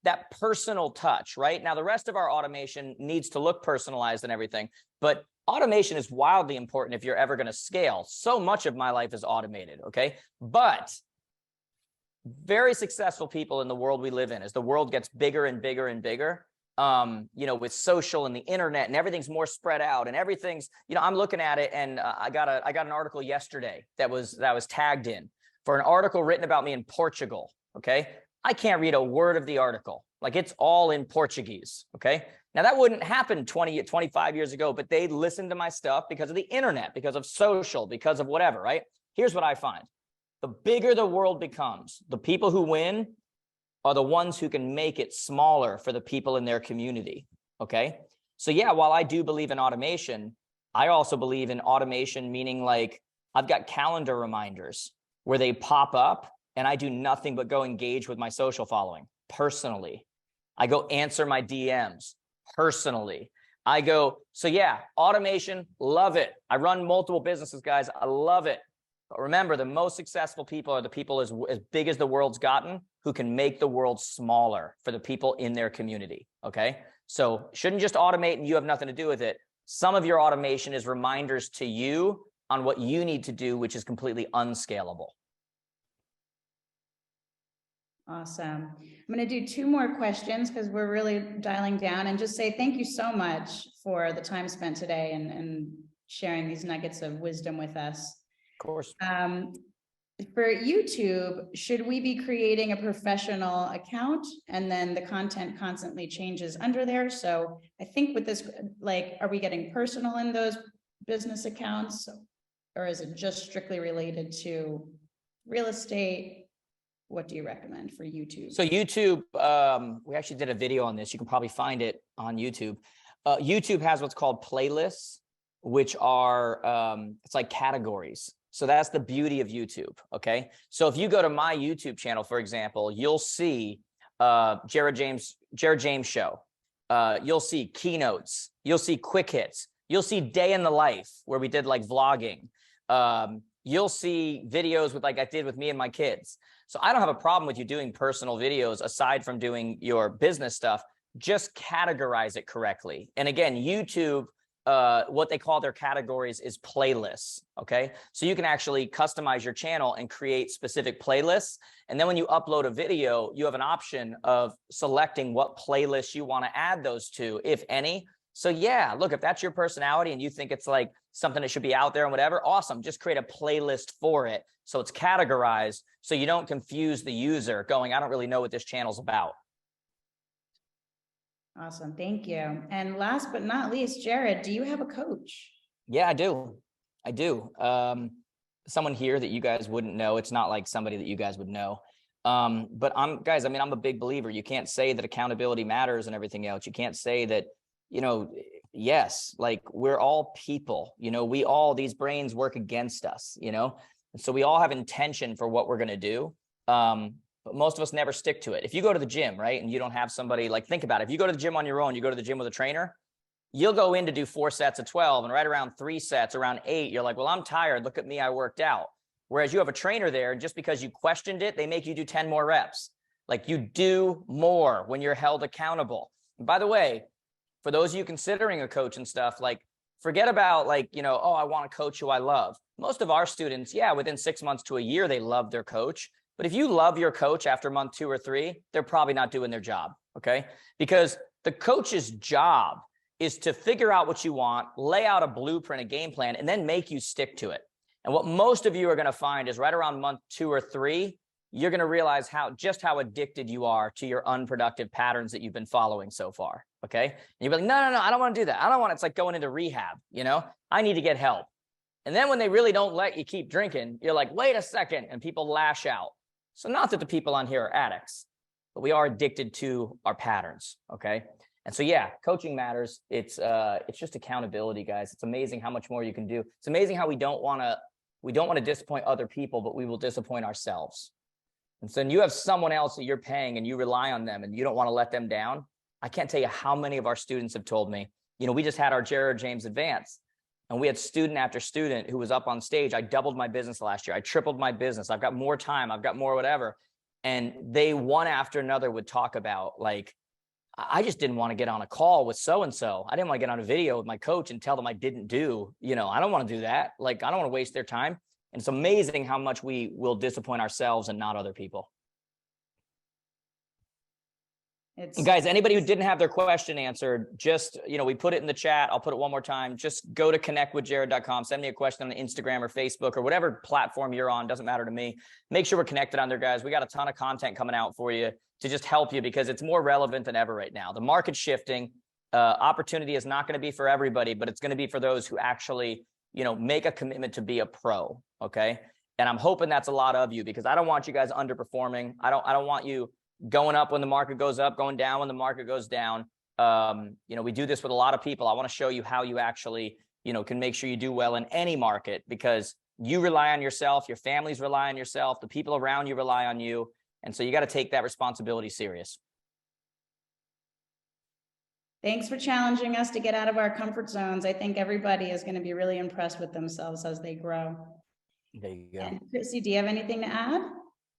Speaker 1: that personal touch, right? Now, the rest of our automation needs to look personalized and everything, but automation is wildly important if you're ever going to scale. So much of my life is automated, okay? But very successful people in the world we live in, as the world gets bigger and bigger and bigger, you know, with social and the internet and everything's more spread out and everything's, you know, I'm looking at it and I got an article yesterday that was tagged in for an article written about me in Portugal, okay? I can't read a word of the article. Like, it's all in Portuguese, okay? Now, that wouldn't happen 25 years ago, but they listened to my stuff because of the internet, because of social, because of whatever, right? Here's what I find. The bigger the world becomes, the people who win are the ones who can make it smaller for the people in their community, okay? So yeah, while I do believe in automation, I also believe in automation, meaning like I've got calendar reminders where they pop up and I do nothing but go engage with my social following personally. I go answer my DMs personally. So yeah, automation, love it. I run multiple businesses, guys. I love it. But remember, the most successful people are the people as big as the world's gotten who can make the world smaller for the people in their community, okay? So shouldn't just automate and you have nothing to do with it. Some of your automation is reminders to you on what you need to do, which is completely unscalable.
Speaker 3: Awesome. I'm going to do 2 more questions because we're really dialing down, and just say thank you so much for the time spent today and sharing these nuggets of wisdom with us.
Speaker 1: Of course.
Speaker 3: For YouTube, should we be creating a professional account and then the content constantly changes under there? So I think with this, like, are we getting personal in those business accounts, or is it just strictly related to real estate? What do you recommend for YouTube?
Speaker 1: So YouTube, we actually did a video on this. You can probably find it on YouTube. YouTube has what's called playlists, which are, it's like categories. So that's the beauty of YouTube, okay? So if you go to my YouTube channel, for example, you'll see Jared James Show. You'll see keynotes. You'll see quick hits. You'll see day in the life where we did like vlogging. You'll see videos with, like I did with me and my kids. So I don't have a problem with you doing personal videos aside from doing your business stuff. Just categorize it correctly. And again, YouTube, what they call their categories is playlists, okay? So you can actually customize your channel and create specific playlists. And then when you upload a video, you have an option of selecting what playlists you want to add those to, if any. So yeah, look, if that's your personality and you think it's like something that should be out there and whatever, awesome. Just create a playlist for it. So it's categorized so you don't confuse the user going, I don't really know what this channel's about.
Speaker 3: Awesome. Thank you. And last but not least, Jared, do you have a coach?
Speaker 1: Yeah, I do. I do. Someone here that you guys wouldn't know. It's not like somebody that you guys would know. But I'm a big believer. You can't say that accountability matters and everything else. You can't say that, yes, like we're all people, these brains work against us, and so we all have intention for what we're going to do. But most of us never stick to it. If you go to the gym, right, and you don't have somebody, like, think about it. If you go to the gym on your own, you go to the gym with a trainer, you'll go in to do 4 sets of 12, and right around 3 sets, around 8, you're like, well, I'm tired. Look at me. I worked out. Whereas you have a trainer there, and just because you questioned it, they make you do 10 more reps. Like, you do more when you're held accountable. And by the way, for those of you considering a coach and stuff, like, forget about like, oh, I want a coach who I love. Most of our students, yeah, within 6 months to a year, they love their coach. But if you love your coach after month 2 or 3, they're probably not doing their job, okay? Because the coach's job is to figure out what you want, lay out a blueprint, a game plan, and then make you stick to it. And what most of you are going to find is right around month 2 or 3, you're going to realize just how addicted you are to your unproductive patterns that you've been following so far, okay? And you'll be like, no, I don't want to do that. It's like going into rehab, I need to get help. And then when they really don't let you keep drinking, you're like, wait a second, and people lash out. So not that the people on here are addicts, but we are addicted to our patterns, okay? And so, yeah, coaching matters. It's just accountability, guys. It's amazing how much more you can do. It's amazing how we don't want to disappoint other people, but we will disappoint ourselves. And so when you have someone else that you're paying and you rely on them and you don't want to let them down, I can't tell you how many of our students have told me, we just had our Jared James Advance. And we had student after student who was up on stage. I doubled my business last year. I tripled my business. I've got more time. I've got more whatever. And they one after another would talk about like, I just didn't want to get on a call with so-and-so. I didn't want to get on a video with my coach and tell them I didn't do, I don't want to do that. Like, I don't want to waste their time. And it's amazing how much we will disappoint ourselves and not other people. Guys, anybody who didn't have their question answered, just, we put it in the chat. I'll put it one more time. Just go to connectwithjared.com. Send me a question on Instagram or Facebook or whatever platform you're on. Doesn't matter to me. Make sure we're connected on there, guys. We got a ton of content coming out for you to just help you because it's more relevant than ever right now. The market's shifting. Opportunity is not going to be for everybody, but it's going to be for those who actually, make a commitment to be a pro. Okay. And I'm hoping that's a lot of you because I don't want you guys underperforming. I don't want you going up when the market goes up, going down when the market goes down. We do this with a lot of people. I want to show you how you actually, can make sure you do well in any market because you rely on yourself, your families rely on yourself, the people around you rely on you. And so you got to take that responsibility serious.
Speaker 3: Thanks for challenging us to get out of our comfort zones. I think everybody is going to be really impressed with themselves as they grow.
Speaker 1: There you go.
Speaker 3: And Chrissy, do you have anything to add?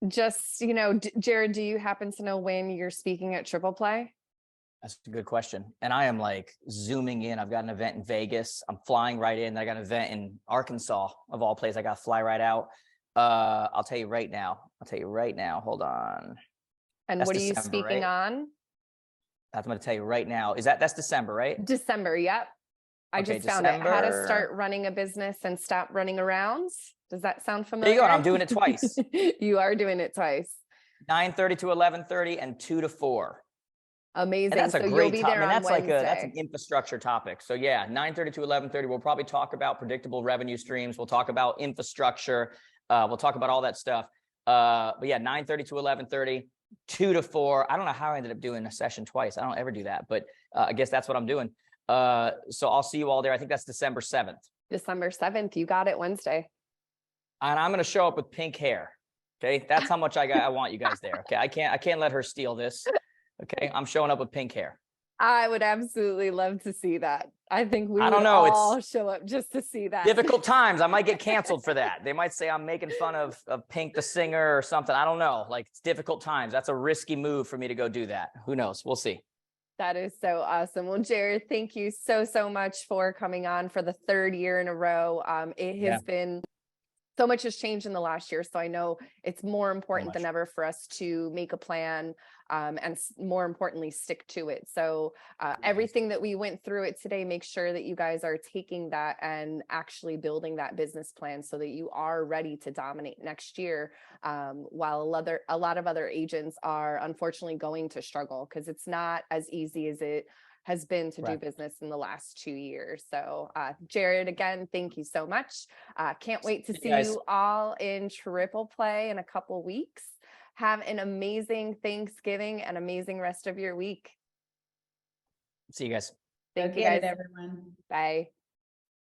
Speaker 2: Just, Jared, do you happen to know when you're speaking at Triple Play?
Speaker 1: That's a good question. And I am like zooming in. I've got an event in Vegas. I'm flying right in. I got an event in Arkansas of all places. I got to fly right out. I'll tell you right now. Hold on.
Speaker 2: And
Speaker 1: That's
Speaker 2: what are you
Speaker 1: December,
Speaker 2: speaking
Speaker 1: right?
Speaker 2: on?
Speaker 1: I'm going to tell you right now. That's December, right?
Speaker 2: December. Yep. I
Speaker 1: Okay,
Speaker 2: just found it. How to
Speaker 1: December.
Speaker 2: start running a business and stop running around. Does that sound
Speaker 1: There
Speaker 2: familiar?
Speaker 1: you go. And I'm doing it twice.
Speaker 2: You are doing it twice.
Speaker 1: 9:30 to 11:30 and 2 to 4.
Speaker 2: Amazing.
Speaker 1: And that's a
Speaker 2: so
Speaker 1: great
Speaker 2: you'll be
Speaker 1: topic.
Speaker 2: there
Speaker 1: I mean, that's
Speaker 2: on
Speaker 1: like
Speaker 2: Wednesday.
Speaker 1: that's an infrastructure topic. So yeah, 9:30 to 11:30. We'll probably talk about predictable revenue streams. We'll talk about infrastructure. We'll talk about all that stuff. But yeah, 9:30 to 11:30, 2 to 4. I don't know how I ended up doing a session twice. I don't ever do that, but I guess that's what I'm doing. So I'll see you all there. I think that's December 7th.
Speaker 2: December 7th. You got it. Wednesday.
Speaker 1: And I'm going to show up with pink hair. Okay. That's how much I want you guys there. Okay. I can't let her steal this. Okay. I'm showing up with pink hair.
Speaker 2: I would absolutely love to see that. I think we
Speaker 1: I don't
Speaker 2: would
Speaker 1: know.
Speaker 2: all show up just to see that.
Speaker 1: Difficult times. I might get canceled for that. They might say I'm making fun of Pink the singer or something. I don't know. Like, it's difficult times. That's a risky move for me to go do that. Who knows? We'll see.
Speaker 2: That is so awesome. Well, Jared, thank you so much for coming on for the 3rd year in a row. It has been so much has changed in the last year. So I know it's more important than ever for us to make a plan and more importantly, stick to it. So everything that we went through it today, make sure that you guys are taking that and actually building that business plan so that you are ready to dominate next year. While a lot of other agents are unfortunately going to struggle because it's not as easy as it has been to do business in the last 2 years. So Jared, again, thank you so much. Can't wait to see you all in Triple Play in a couple weeks. Have an amazing Thanksgiving and amazing rest of your week.
Speaker 1: See you guys.
Speaker 2: Thank you guys,
Speaker 3: everyone.
Speaker 2: Bye.